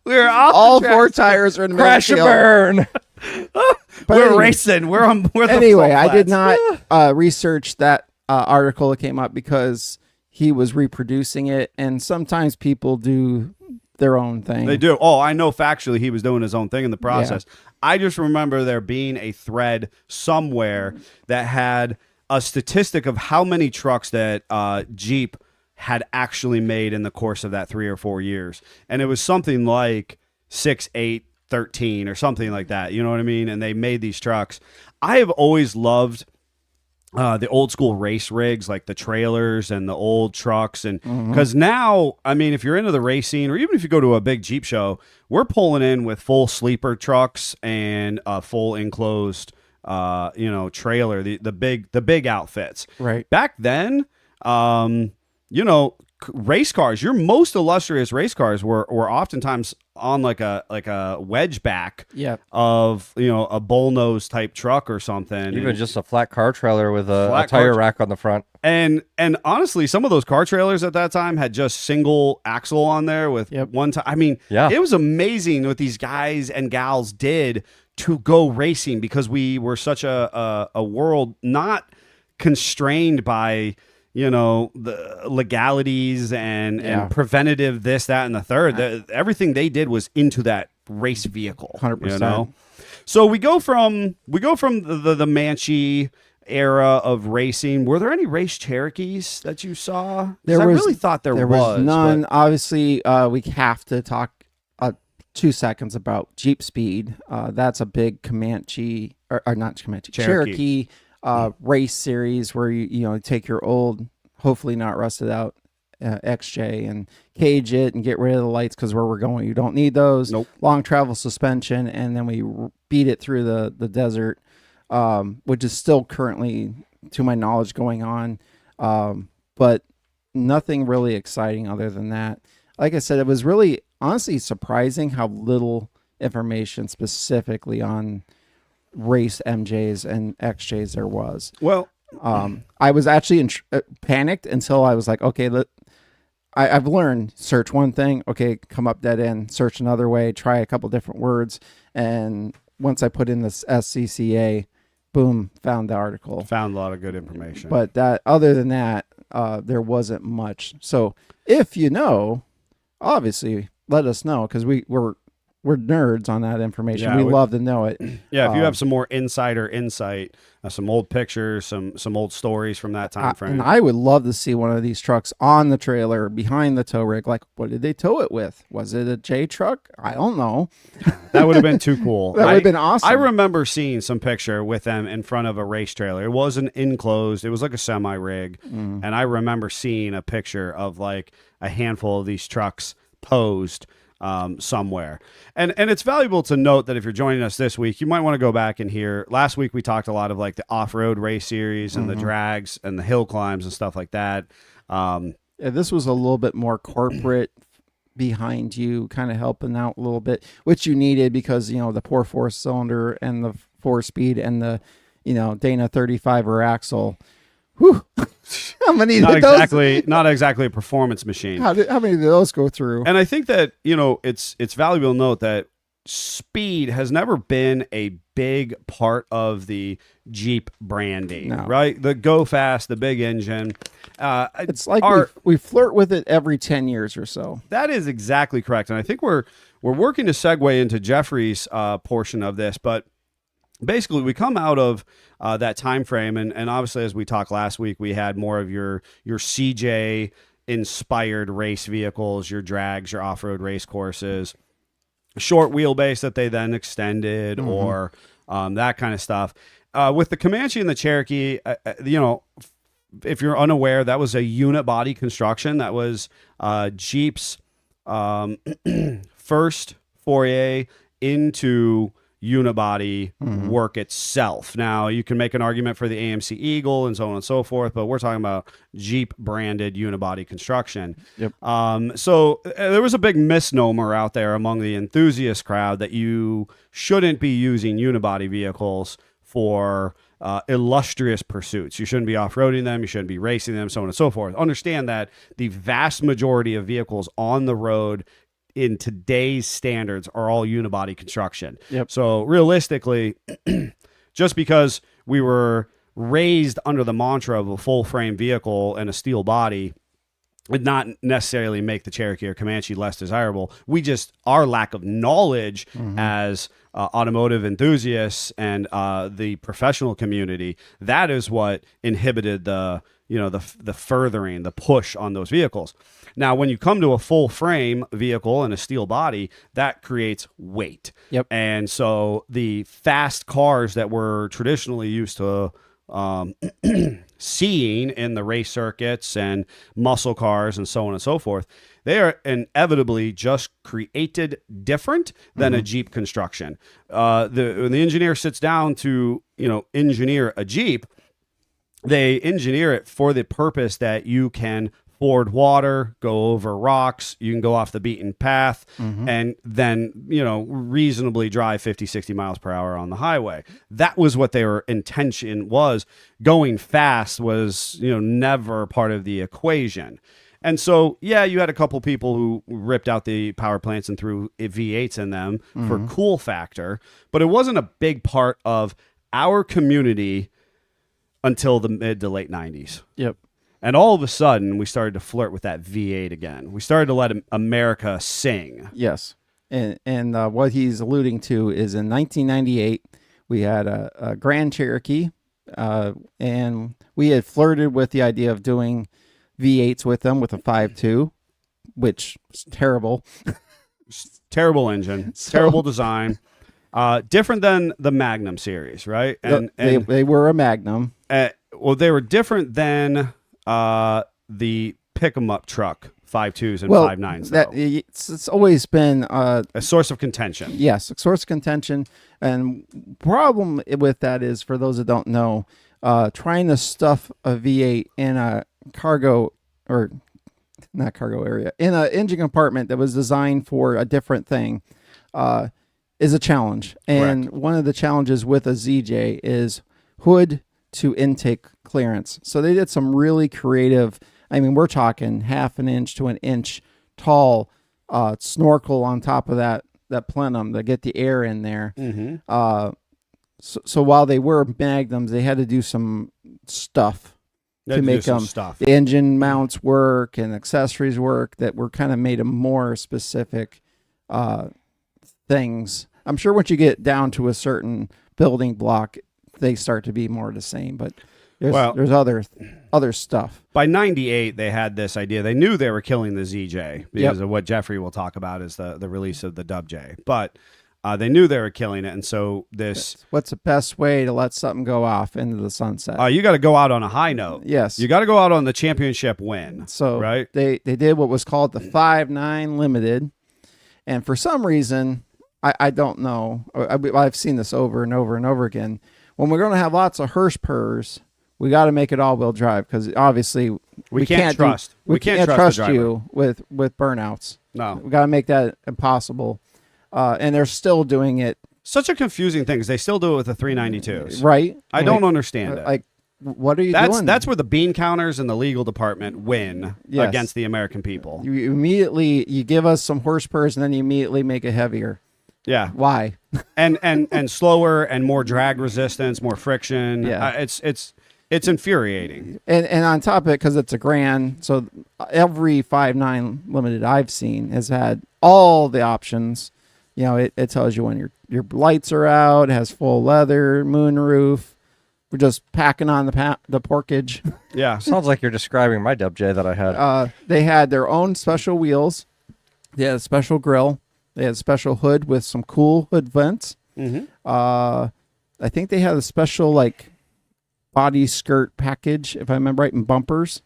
We are off. All the four tracks. tires are in the Crash and middle of the burn. But We're anyway- racing. We're on. We're the Anyway, full I did flats. not research that article that came up because he was reproducing it, and sometimes people do their own thing. They do. Oh, I know factually he was doing his own thing in the process. I just remember there being a thread somewhere that had a statistic of how many trucks that Jeep had actually made in the course of that 3 or 4 years. And it was something like 6, 8, 13 or something like that. You know what I mean? And they made these trucks. I have always loved the old school race rigs, like the trailers and the old trucks. And because now, I mean, if you're into the racing or even if you go to a big Jeep show, we're pulling in with full sleeper trucks and a full enclosed, trailer, the big outfits. Right. Back then, race cars, your most illustrious race cars were oftentimes on like a wedge back Yep. of, you know, a bullnose type truck or something. Even just a flat car trailer with a Flat tire car- rack on the front. And honestly, some of those car trailers at that time had just single axle on there with Yep. one time. I mean, Yeah. it was amazing what these guys and gals did to go racing, because we were such a world not constrained by, you know, the legalities and preventative this, that, and the third. Everything they did was into that race vehicle. 100%. You know? So we go from the Manchi era of racing. Were there any race Cherokees that you saw? 'Cause I really thought there was none. but- Obviously, we have to talk 2 seconds about Jeep Speed. That's a big Comanche, or not Comanche, Cherokee race series where you take your old, hopefully not rusted out XJ and cage it and get rid of the lights, because where we're going, you don't need those. Nope. Long travel suspension, and then we beat it through the desert, which is still currently, to my knowledge, going on. But nothing really exciting other than that. Like I said, it was really honestly surprising how little information specifically on race MJs and XJs there was. Well, I was actually panicked until I was like, okay, I've learned, search one thing, okay, come up dead end, search another way, try a couple different words. And once I put in this SCCA, boom, found the article. found a lot of good information. But other than that, there wasn't much. So if you know, obviously let us know, because we're nerds on that information. Yeah, we we- love to know it. yeah, if you have some more insider insight, some old pictures, some old stories from that time frame. And I would love to see one of these trucks on the trailer behind the tow rig. Like, what did they tow it with? Was it a J truck? I don't know. That would have been too cool. That would have been awesome. I remember seeing some picture with them in front of a race trailer. It wasn't enclosed. It was like a semi rig. Mm. And I remember seeing a picture of like a handful of these trucks posed somewhere. And it's valuable to note that if you're joining us this week, you might want to go back and hear. Last week we talked a lot of like the off-road race series and the drags and the hill climbs and stuff like that. Yeah, this was a little bit more corporate behind you, kind of helping out a little bit, which you needed, because the poor 4-cylinder and the 4-speed and the Dana 35er axle. Whew. How many not did those? exactly a performance machine. How many did those go through? And I think that, it's valuable to note that speed has never been a big part of the Jeep branding, No. right? The go fast, the big engine. It's like our- we flirt with it every 10 years or so. That is exactly correct. And I think we're working to segue into Jeffrey's portion of this, but basically we come out of that time frame, and obviously, as we talked last week, we had more of your CJ inspired race vehicles, your drags, your off-road race courses, short wheelbase that they then extended, or that kind of stuff. With the Comanche and the Cherokee, if you're unaware, that was a unit body construction. That was Jeep's first foray into unibody work itself. Now, you can make an argument for the AMC Eagle and so on and so forth, but we're talking about Jeep branded unibody construction. Yep. So there was a big misnomer out there among the enthusiast crowd that you shouldn't be using unibody vehicles for illustrious pursuits. You shouldn't be off-roading them. You shouldn't be racing them, so on and so forth. Understand that the vast majority of vehicles on the road in today's standards are all unibody construction. Yep. So realistically, just because we were raised under the mantra of a full frame vehicle and a steel body would not necessarily make the Cherokee or Comanche less desirable. Our lack of knowledge as automotive enthusiasts and the professional community, that is what inhibited the furthering, the push on those vehicles. Now, when you come to a full frame vehicle and a steel body, that creates weight. Yep. And so the fast cars that we're traditionally used to seeing in the race circuits and muscle cars and so on and so forth, they are inevitably just created different than a Jeep construction. When the engineer sits down to engineer a Jeep, they engineer it for the purpose that you can ford water, go over rocks. You can go off the beaten path and then, reasonably drive 50, 60 miles per hour on the highway. That was what their intention was. Going fast was, never part of the equation. And so, yeah, you had a couple people who ripped out the power plants and threw V8s in them for cool factor, but it wasn't a big part of our community until the mid to late 90s. Yep. And all of a sudden, we started to flirt with that V8 again. We started to let America sing. Yes. And what he's alluding to is in 1998, we had a Grand Cherokee, and we had flirted with the idea of doing V8s with them with a 5.2, which is terrible. Terrible engine, terrible design. Different than the Magnum series, right? And they were a Magnum. Well, they were different than the pick-em-up truck 5.2s and 5.9s. It's always been a source of contention. Yes, a source of contention. And problem with that is, for those that don't know, trying to stuff a V8 in a cargo, or not cargo area, in an engine compartment that was designed for a different thing, is a challenge. And Correct. one of the challenges with a ZJ is hood to intake clearance. So they did some really creative, we're talking half an inch to an inch tall snorkel on top of that plenum to get the air in there. So while they were Magnums, they had to do some stuff to make them the engine mounts work and accessories work that were kind of made them more specific things. I'm sure once you get down to a certain building block, they start to be more the same, but there's other stuff. By 98, they had this idea. They knew they were killing the ZJ because of what Jeffrey will talk about is the release of the Dub J. But they knew they were killing it, and so what's the best way to let something go off into the sunset? You got to go out on a high note. Yes. You got to go out on the championship win. So right? they did what was called the 5.9 Limited, and for some reason, I don't know. I've seen this over and over and over again. When we're going to have lots of Hirschpers, we got to make it all-wheel drive because obviously we can't trust you with burnouts. No, we got to make that impossible. And they're still doing it. Such a confusing thing because they still do it with the 392s. Right. I don't understand it. Like, what are you doing? That's where the bean counters and the legal department win against the American people. You immediately give us some Hirschpers and then you immediately make it heavier. Yeah. Why? and slower and more drag resistance, more friction. Yeah. It's infuriating. And on top of it, because it's a Grand, so every 5.9 Limited I've seen has had all the options. It tells you when your lights are out, it has full leather, moonroof. We're just packing on the porkage. Yeah. Sounds like you're describing my Dub J that I had. They had their own special wheels. They had a special grill. They had a special hood with some cool hood vents. I think they had a special body skirt package, if I remember right, and bumpers.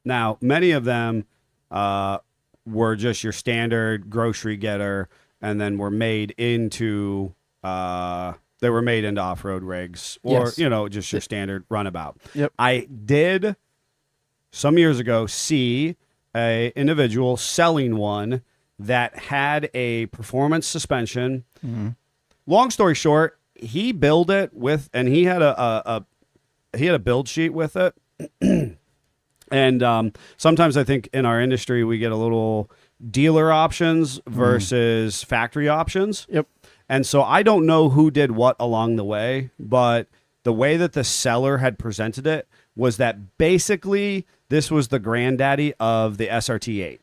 Now, many of them were just your standard grocery getter, and then were made into off-road rigs, or just your standard runabout. Yep. I did some years ago see a individual selling one that had a performance suspension. Long story short, he built it with, and he had a build sheet with it. And sometimes I think in our industry we get a little dealer options versus factory options. Yep. And so I don't know who did what along the way, but the way that the seller had presented it was that basically this was the granddaddy of the SRT8.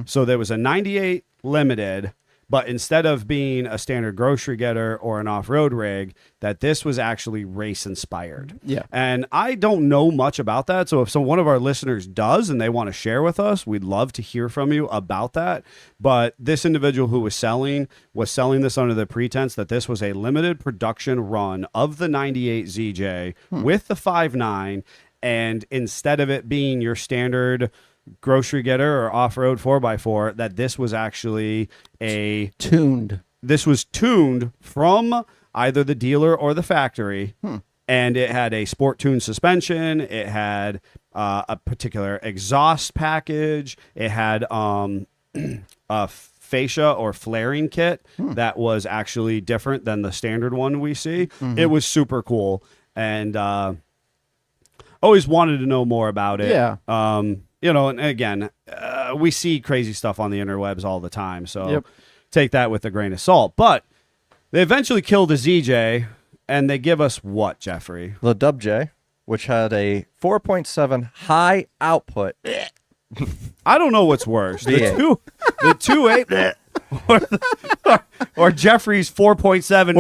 So there was a 98 Limited, but instead of being a standard grocery getter or an off-road rig, that this was actually race inspired. Yeah. And I don't know much about that. So if one of our listeners does and they want to share with us, we'd love to hear from you about that. But this individual who was selling this under the pretense that this was a limited production run of the 98 ZJ with the 5.9. And instead of it being your standard grocery getter or off-road 4x4, that this was actually tuned from either the dealer or the factory and it had a sport tune suspension. It had a particular exhaust package. It had a fascia or flaring kit that was actually different than the standard one we see. It was super cool, and always wanted to know more about it. Yeah. And again, we see crazy stuff on the interwebs all the time, so Yep. take that with a grain of salt. But they eventually kill the ZJ, and they give us what, Jeffrey? The Dub J, which had a 4.7 high output. I don't know what's worse, the V8. 2.8 or Jeffrey's 4.7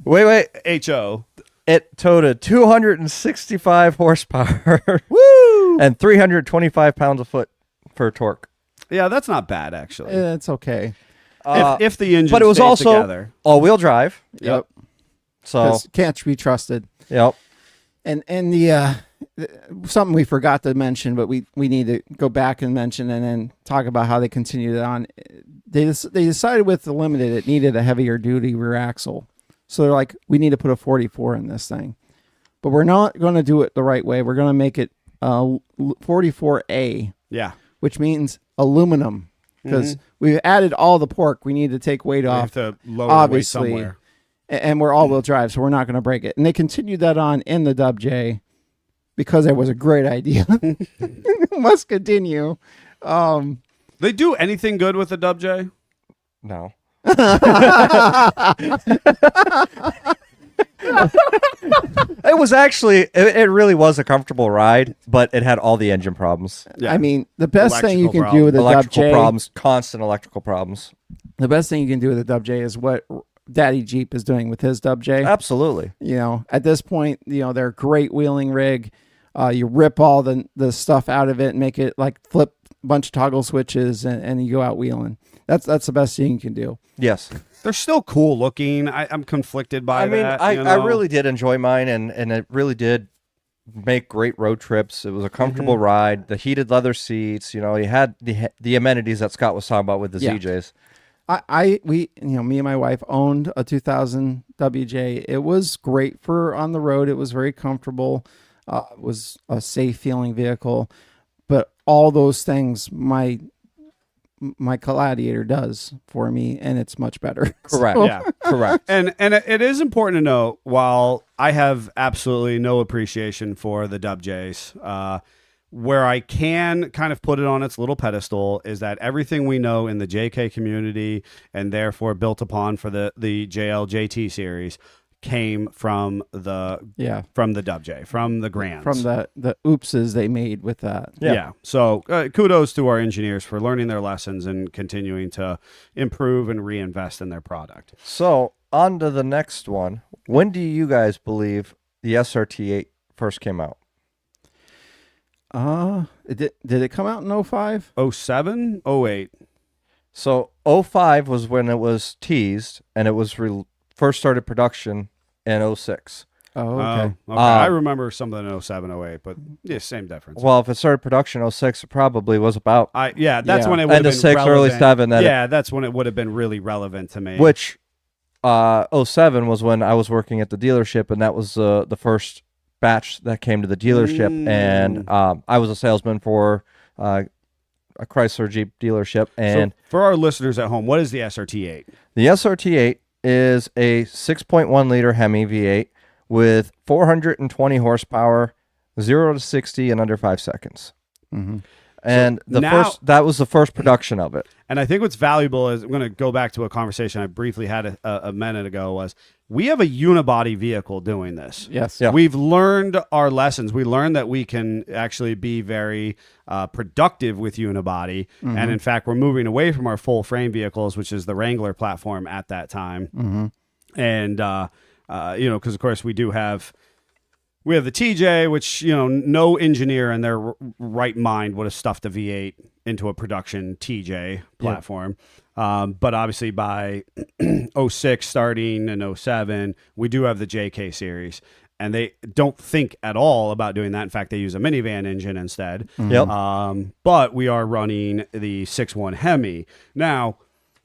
Wait. HO. It toted 265 horsepower Woo! and 325 pounds a foot for torque. Yeah, that's not bad actually. It's okay. If the engine But it was stays also together. all-wheel drive. Yep. So, 'Cause can't be trusted. yep. And the something we forgot to mention, but we need to go back and mention and then talk about how they continued it on. They decided with the Limited it needed a heavier duty rear axle, so they're like, we need to put a 44 in this thing, but we're not going to do it the right way. We're going to make it 44A, Yeah. which means aluminum, because we've added all the pork. We need to take weight We have off, to lower obviously. the weight somewhere. and we're all-wheel drive, so we're not going to break it. And they continued that on in the Dub J because it was a great idea. Must continue. They do anything good with the Dub J? No. It was actually, it really was a comfortable ride, but it had all the engine problems. Yeah. I mean, the best thing you Electrical can do with a Dub Electrical J, problems, constant electrical problems. the best thing you can do with a Dub J is what Daddy Jeep is doing with his Dub J. Absolutely. You know, at this point, they're a great wheeling rig. You rip all the stuff out of it and make it like flip a bunch of toggle switches and you go out wheeling. That's the best thing you can do. Yes. They're still cool looking. I'm conflicted by I mean, that. I really did enjoy mine, and it really did make great road trips. It was a comfortable ride. The heated leather seats, you had the amenities that Scott was talking about with the Yeah. ZJs. Me and my wife owned a 2000 WJ. It was great for on the road. It was very comfortable. It was a safe feeling vehicle, but all those things my Gladiator does for me, and it's much better. Correct. So- Yeah. Correct. And it is important to note, while I have absolutely no appreciation for the Dub Js, where I can kind of put it on its little pedestal is that everything we know in the JK community and therefore built upon for the JL JT series came from the Dub J, from the Grands. from the oopses they made with that. Yeah. So kudos to our engineers for learning their lessons and continuing to improve and reinvest in their product. So, on to the next one. When do you guys believe the SRT8 first came out? Did it come out in 05? 07, 08. So 05 was when it was teased, and it was first started production in 06. Oh, okay. Okay. I remember something in 07, 08, but yeah, same difference. Well, if it started production 06, it probably was about That's Yeah. when it would have end been of 6, early relevant. 7. Then Yeah, that's when it would have been really relevant to me. which 07 was when I was working at the dealership, and that was the first batch that came to the dealership, and I was a salesman for a Chrysler Jeep dealership, and so for our listeners at home, what is the SRT8? the SRT8 is a 6.1 liter Hemi V8 with 420 horsepower, 0 to 60 in under 5 seconds. Mm-hmm. And that was the first production of it. And I think what's valuable is, I'm going to go back to a conversation I briefly had a minute ago, was we have a unibody vehicle doing this. Yes. Yeah. We've learned our lessons. We learned that we can actually be very productive with unibody. And in fact, we're moving away from our full frame vehicles, which is the Wrangler platform at that time. And, because of course we have the TJ, which, no engineer in their right mind would have stuffed a V8 into a production TJ platform. But obviously by 06 starting in 07, we do have the JK series. And they don't think at all about doing that. In fact, they use a minivan engine instead. Yep. But we are running the 6.1 Hemi. Now,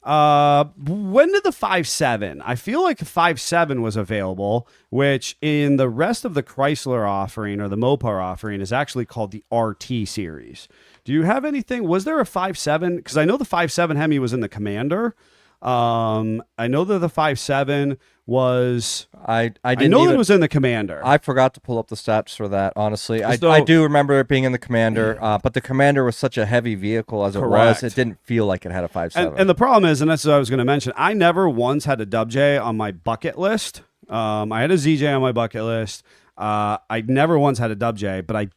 When did the 5.7? I feel like the 5.7 was available, which in the rest of the Chrysler offering or the Mopar offering is actually called the RT series. Do you have anything? Was there a 5.7? Because I know the 5.7 Hemi was in the Commander. I know that the 5.7 was. I I didn't know that even, it was in the Commander. I forgot to pull up the stats for that, honestly. So- I do remember it being in the Commander, but the Commander was such a heavy vehicle as it Correct. was. It didn't feel like it had a 5.7. And the problem is, and that's what I was going to mention, I never once had a Dub J on my bucket list. I had a ZJ on my bucket list. I never once had a Dub J, but I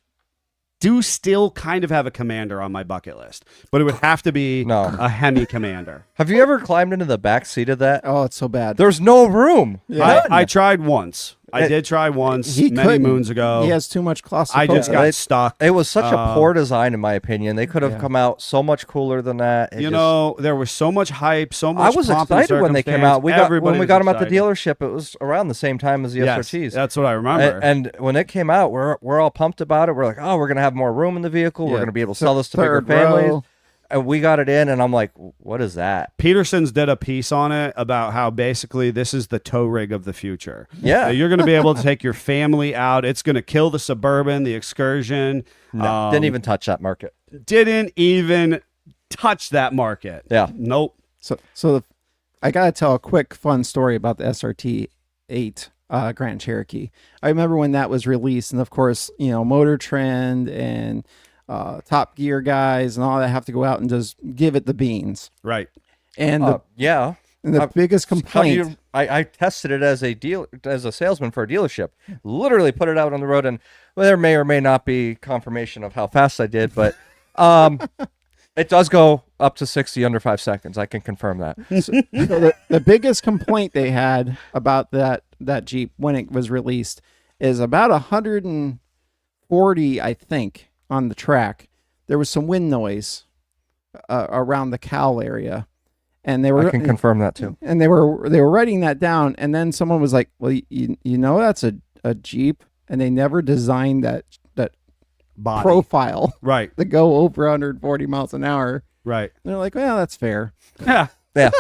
do still kind of have a Commander on my bucket list. But it would have to be No. a Hemi Commander. Have you ever climbed into the back seat of that? Oh, it's so bad. There's no room. Yeah. I tried once. I It- did try once He many couldn't. moons ago. He has too much I claustrophobia. just got stuck. It was such a poor design, in my opinion. They could have Yeah. come out so much cooler than that. It You just- know, there was so much hype, so much. I was pomp and excited when they came circumstance. out. When Everybody we was got them at the excited. dealership, it was around the same time as the Yes, SRTs. that's what I remember. And when it came out, we're all pumped about it. We're like, oh, we're gonna have more room in the vehicle. We're Yeah. gonna be able to sell this to bigger Third families. row. And we got it in, and I'm like, what is that? Peterson's did a piece on it about how basically this is the tow rig of the future. Yeah. You're going to be able to take your family out. It's going to kill the Suburban, the Excursion. No, didn't even touch that market. Didn't even touch that market. Yeah. Nope. I gotta tell a quick fun story about the SRT 8 Grand Cherokee. I remember when that was released, and of course, Motor Trend and Top Gear guys and all that have to go out and just give it the beans. Right. And Yeah. the biggest How do complaint. you- I tested it as a salesman for a dealership. Literally put it out on the road, and there may or may not be confirmation of how fast I did, but it does go up to 60 under 5 seconds. I can confirm that. So the biggest complaint they had about that Jeep when it was released is about 140, I think, on the track. There was some wind noise around the cowl area, and they were I can confirm that too. and they were writing that down. And then someone was like, "Well, you know that's a Jeep," and they never designed that Body. profile Right. to go over 140 miles an hour. Right. And they're like, "Well, that's fair." Yeah. Yeah.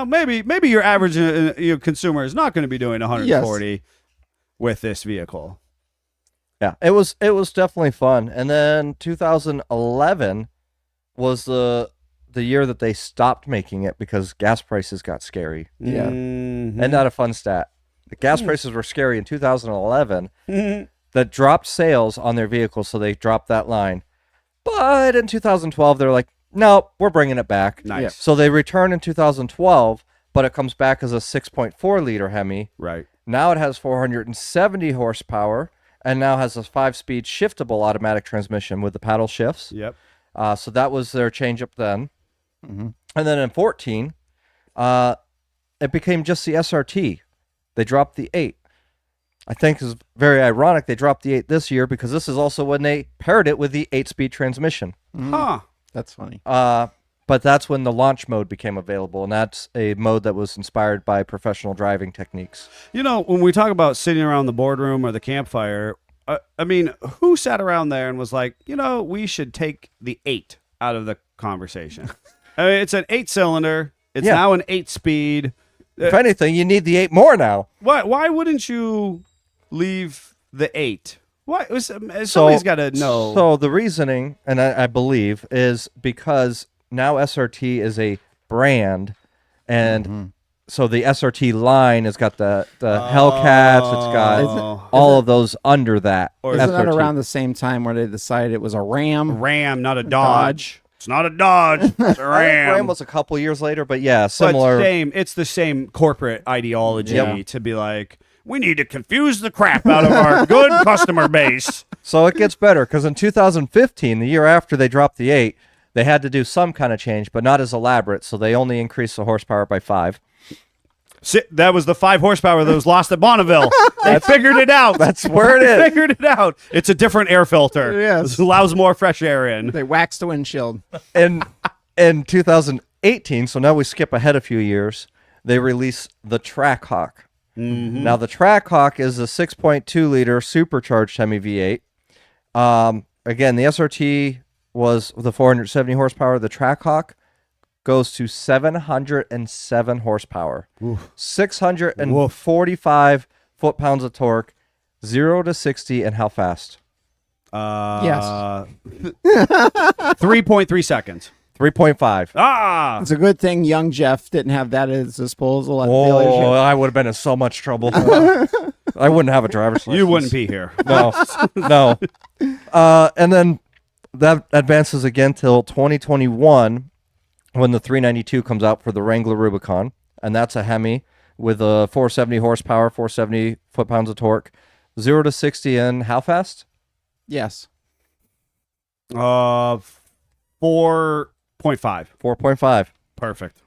Maybe your average consumer is not going to be doing 140 with this vehicle. Yeah, it was definitely fun. And then 2011 was the year that they stopped making it because gas prices got scary. Yeah. Mhm. And not a fun stat. The gas prices were scary in 2011. Mhm. That dropped sales on their vehicles, so they dropped that line. But in 2012, they're like, no, we're bringing it back. Nice. Yeah. So they return in 2012, but it comes back as a 6.4 liter Hemi. Right. Now it has 470 horsepower and now has a 5-speed shiftable automatic transmission with the paddle shifts. Yep. So that was their change up then. Mm-hmm. And then in 14, it became just the SRT. They dropped the 8. I think is very ironic they dropped the 8 this year because this is also when they paired it with the 8-speed transmission. Huh. That's funny. But that's when the launch mode became available, and that's a mode that was inspired by professional driving techniques. You know, when we talk about sitting around the boardroom or the campfire, I mean, who sat around there and was like, we should take the 8 out of the conversation? I mean, it's an 8-cylinder. It's Yeah. now an 8-speed. If anything, you need the 8 more now. Why wouldn't you leave the 8? Why? Somebody's got to know. So the reasoning, and I believe, is because now SRT is a brand, and so the SRT line has got the Hellcats, it's got all of those under that. Or Isn't that SRT. around the same time where they decided it was a Ram? Ram, not a Dodge. It's not a Dodge. It's a I think Ram. Ram was a couple years later, but yeah, But similar. it's the same corporate ideology Yep. to be like, we need to confuse the crap out of our good customer base. So it gets better because in 2015, the year after they dropped the 8, they had to do some kind of change, but not as elaborate. So they only increased the horsepower by 5. That was the 5 horsepower that was lost at Bonneville. They figured it out. That's where it They is. figured it out. It's a different air filter. Yes. This allows more fresh air in. They waxed the windshield. And in 2018, so now we skip ahead a few years, they release the Trackhawk. Now the Trackhawk is a 6.2 liter supercharged Hemi V8. Again, the SRT was the 470 horsepower. The Trackhawk goes to 707 horsepower, Oof. 645 foot-pounds of torque, 0 to 60, and how fast? Yes. 3.3 seconds. 3.5. Ah, It's a good thing young Jeff didn't have that at his disposal at the Oh, dealership. I would have been in so much trouble. I wouldn't have a driver's license. you wouldn't be here. No, no. And then that advances again till 2021 when the 392 comes out for the Wrangler Rubicon, and that's a Hemi with a 470 horsepower, 470 foot-pounds of torque, 0 to 60 in how fast? Yes. 4.5. 4.5. Perfect.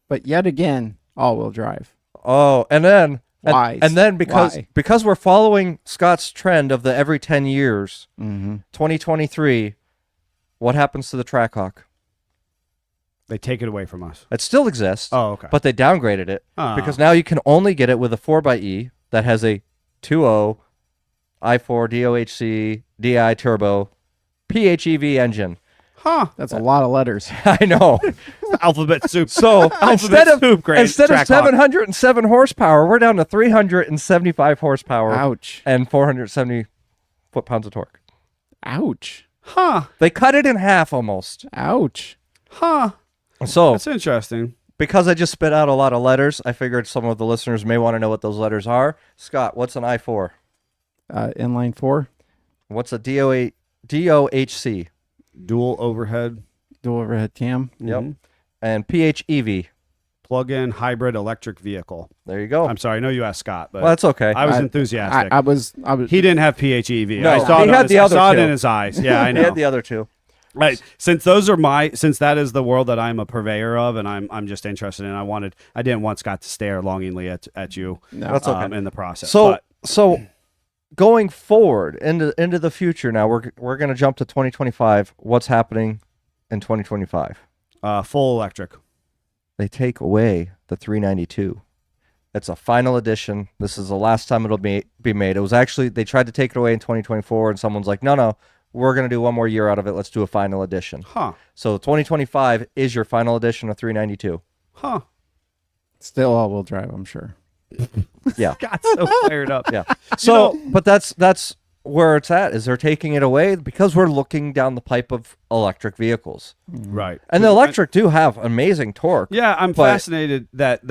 But yet again, all-wheel drive. Oh, and then Why? and then because Why? because we're following Scott's trend of the every 10 years, Mm-hmm. 2023, what happens to the Trackhawk? They take it away from us. It still exists, Oh, okay. but they downgraded it Ah. because now you can only get it with a 4xe that has a 2.0 i4 DOHC DI turbo PHEV engine. Huh. That's a lot of letters. I know. Alphabet soup. So Alphabet soup, great. instead of Trackhawk. 707 horsepower, we're down to 375 horsepower Ouch. and 470 foot-pounds of torque. Ouch. Huh. They cut it in half almost. Ouch. Huh. So That's interesting. because I just spit out a lot of letters, I figured some of the listeners may want to know what those letters are. Scott, what's an I4? Inline 4, What's a DOHC? Dual overhead. dual overhead cam. Yep. Mhm. And PHEV. Plug-in hybrid electric vehicle. There you go. I'm sorry. I know you asked Scott, but Well, that's okay. I was I- enthusiastic. I was. he didn't have PHEV. No, I saw he it on had his- the I other saw it two. in his eyes. Yeah, I He know. had the other two. Right. Since that is the world that I'm a purveyor of, and I'm just interested in. I didn't want Scott to stare longingly at you. No. That's okay. In the process. So But so going forward into the future now, we're going to jump to 2025. What's happening in 2025? full electric. They take away the 392. It's a final edition. This is the last time it'll be made. It was actually, they tried to take it away in 2024, and someone's like, no, we're going to do one more year out of it. Let's do a final edition. Huh. So 2025 is your final edition of 392. Huh. Still all-wheel drive, I'm sure. Yeah. Got so fired up. Yeah. So, but that's where it's at, is they're taking it away because we're looking down the pipe of electric vehicles. Right. And the electric do have amazing torque. Yeah, I'm But- fascinated that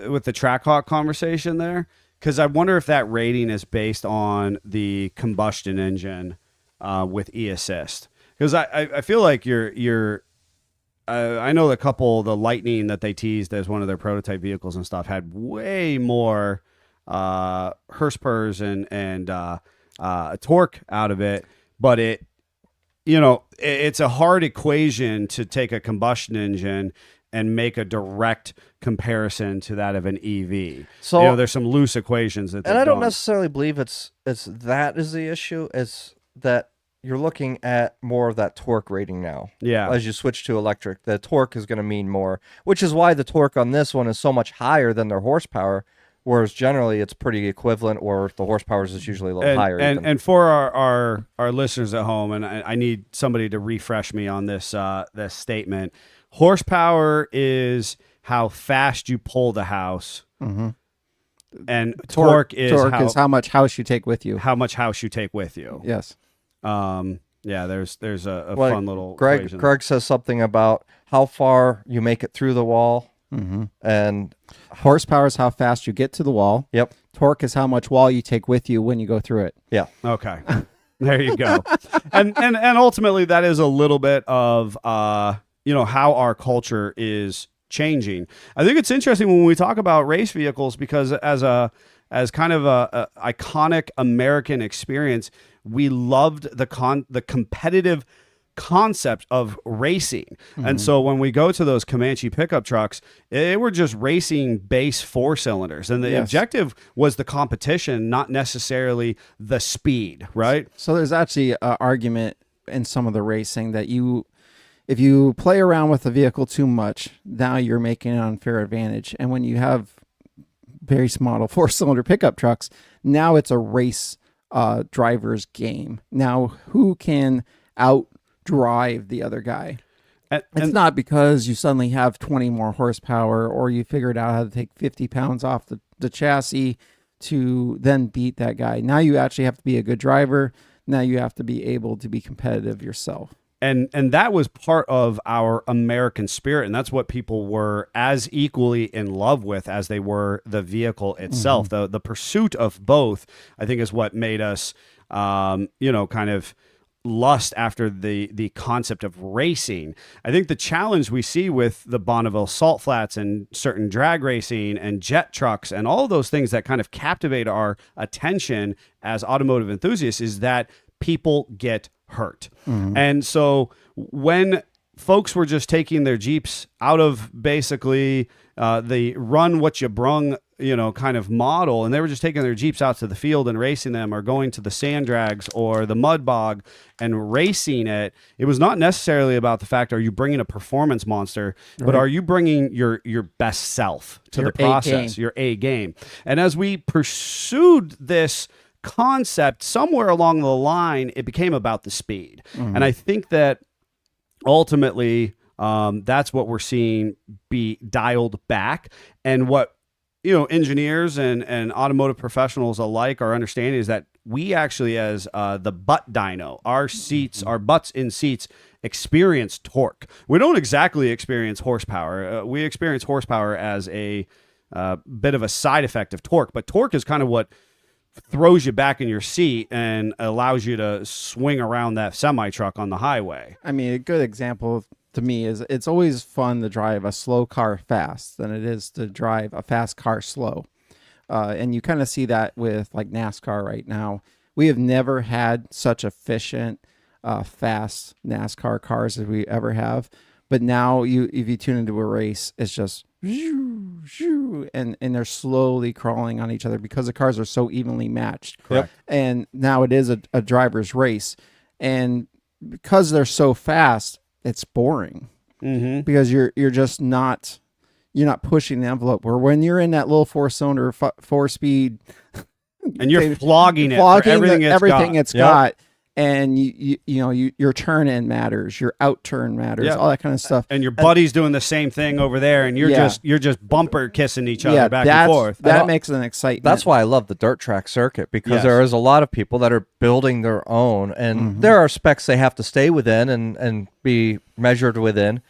with the Trackhawk conversation there, because I wonder if that rating is based on the combustion engine with e-assist. Because I feel like I know the Lightning that they teased as one of their prototype vehicles and stuff had way more horsepower and torque out of it, but it's a hard equation to take a combustion engine and make a direct comparison to that of an EV. So there's some loose equations that. and they've I don't done. necessarily believe it's that is the issue. It's that you're looking at more of that torque rating now. Yeah. As you switch to electric, the torque is going to mean more, which is why the torque on this one is so much higher than their horsepower. Whereas generally it's pretty equivalent, or the horsepower is usually a little higher. even. And for our listeners at home, and I need somebody to refresh me on this statement. Horsepower is how fast you pull the house, Mm-hmm. and torque is how much house you take with you. how much house you take with you. Yes. Yeah, there's a Well, fun little equation. Greg says something about how far you make it through the wall, Mm-hmm. and Horsepower is how fast you get to the wall. yep, Torque is how much wall you take with you when you go through it. yeah. Okay. There you go. and ultimately that is a little bit of how our culture is changing. I think it's interesting when we talk about race vehicles, because as kind of a iconic American experience, we loved the competitive concept of racing. And so when we go to those Comanche pickup trucks, they were just racing base 4 cylinders, and the Yes. objective was the competition, not necessarily the speed, right? So there's actually an argument in some of the racing that if you play around with the vehicle too much, now you're making an unfair advantage. And when you have very small 4-cylinder pickup trucks, now it's a race driver's game. Now, who can outdrive the other guy? It's not because you suddenly have 20 more horsepower or you figured out how to take 50 pounds off the chassis to then beat that guy. Now you actually have to be a good driver. Now you have to be able to be competitive yourself. And that was part of our American spirit, and that's what people were as equally in love with as they were the vehicle itself. The pursuit of both, I think, is what made us, kind of lust after the concept of racing. I think the challenge we see with the Bonneville Salt Flats and certain drag racing and jet trucks and all of those things that kind of captivate our attention as automotive enthusiasts is that people get hurt. And so when folks were just taking their Jeeps out of basically the run what you brung, kind of model, and they were just taking their Jeeps out to the field and racing them, or going to the sand drags or the mud bog and racing it, it was not necessarily about the fact, are you bringing a performance monster, but are you bringing your best self to the process, your A game. And as we pursued this concept, somewhere along the line, it became about the speed. And I think that ultimately that's what we're seeing be dialed back. And what engineers and automotive professionals alike are understanding is that we actually, as the butt dyno, our seats, our butts in seats, experience torque. We don't exactly experience horsepower. We experience horsepower as a bit of a side effect of torque, but torque is kind of what throws you back in your seat and allows you to swing around that semi truck on the highway. I mean, a good example to me is it's always fun to drive a slow car fast than it is to drive a fast car slow. And you kind of see that with like NASCAR right now. We have never had such efficient, fast NASCAR cars as we ever have. But now if you tune into a race, it's just and they're slowly crawling on each other because the cars are so evenly matched. Correct. And now it is a driver's race. And because they're so fast, it's boring because you're just not pushing the envelope. Where when you're in that little 4-cylinder, 4-speed, and you're flogging it for everything it's got. And your turn in matters, your out turn matters, all that kind of stuff. And your buddy's doing the same thing over there, and you're just bumper kissing each other back and forth. That makes an excitement. That's why I love the dirt track circuit, because there is a lot of people that are building their own, and there are specs they have to stay within and be measured within,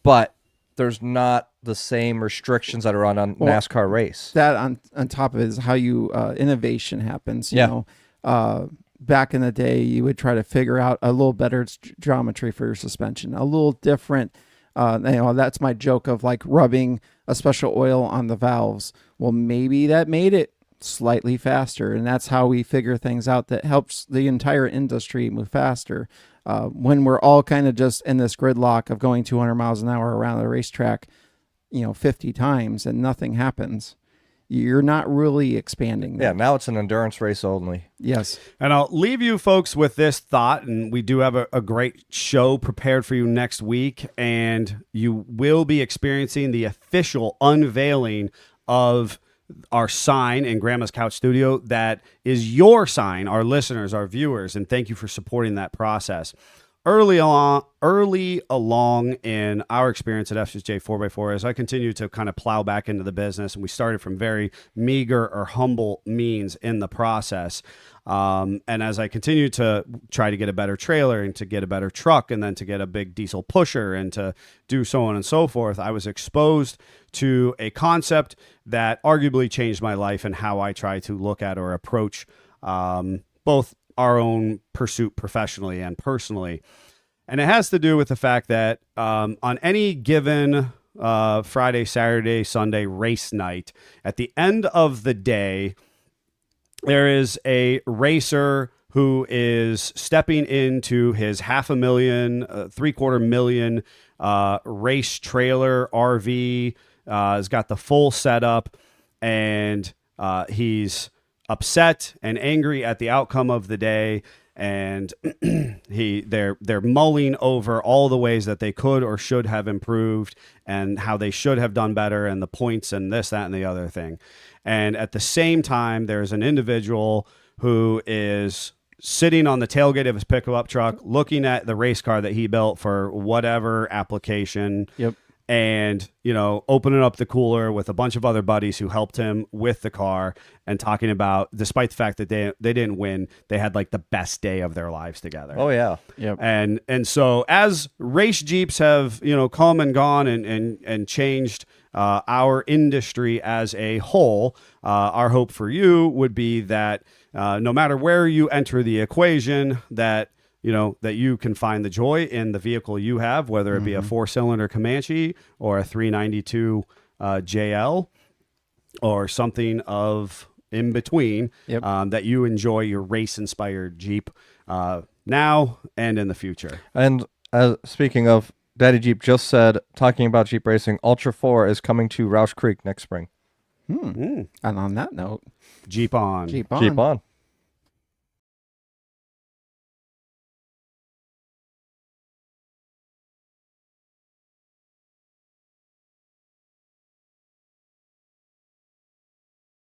but there's not the same restrictions that are on NASCAR race. That on top of it is how innovation happens. You know, back in the day, you would try to figure out a little better geometry for your suspension, a little different. That's my joke of like rubbing a special oil on the valves. Well, maybe that made it slightly faster, and that's how we figure things out that helps the entire industry move faster. When we're all kind of just in this gridlock of going 200 miles an hour around the racetrack, 50 times and nothing happens, you're not really expanding that. Yeah, now it's an endurance race only. Yes. And I'll leave you folks with this thought, and we do have a great show prepared for you next week, and you will be experiencing the official unveiling of our sign in Grandma's Couch Studio. That is your sign, our listeners, our viewers, and thank you for supporting that process. Early along in our experience at FSJ 4x4, as I continue to kind of plow back into the business, and we started from very meager or humble means in the process. And as I continue to try to get a better trailer and to get a better truck and then to get a big diesel pusher and to do so on and so forth, I was exposed to a concept that arguably changed my life and how I try to look at or approach both our own pursuit professionally and personally. And it has to do with the fact that on any given Friday, Saturday, Sunday race night, at the end of the day, there is a racer who is stepping into his $500,000, $750,000 race trailer RV, has got the full setup, and he's upset and angry at the outcome of the day, and they're mulling over all the ways that they could or should have improved and how they should have done better and the points and this, that, and the other thing. And at the same time, there's an individual who is sitting on the tailgate of his pickup truck, looking at the race car that he built for whatever application. Yep. And, opening up the cooler with a bunch of other buddies who helped him with the car and talking about, despite the fact that they didn't win, they had like the best day of their lives together. Oh yeah. Yep. And so as race Jeeps have, come and gone and changed our industry as a whole, our hope for you would be that no matter where you enter the equation, that you can find the joy in the vehicle you have, whether it be a 4-cylinder Comanche or a 392 JL or something of in between, Yep. that you enjoy your race-inspired Jeep now and in the future. And speaking of, Daddy Jeep just said, talking about Jeep racing, Ultra 4 is coming to Roush Creek next spring. And on that note, Jeep on. Jeep on. Jeep on.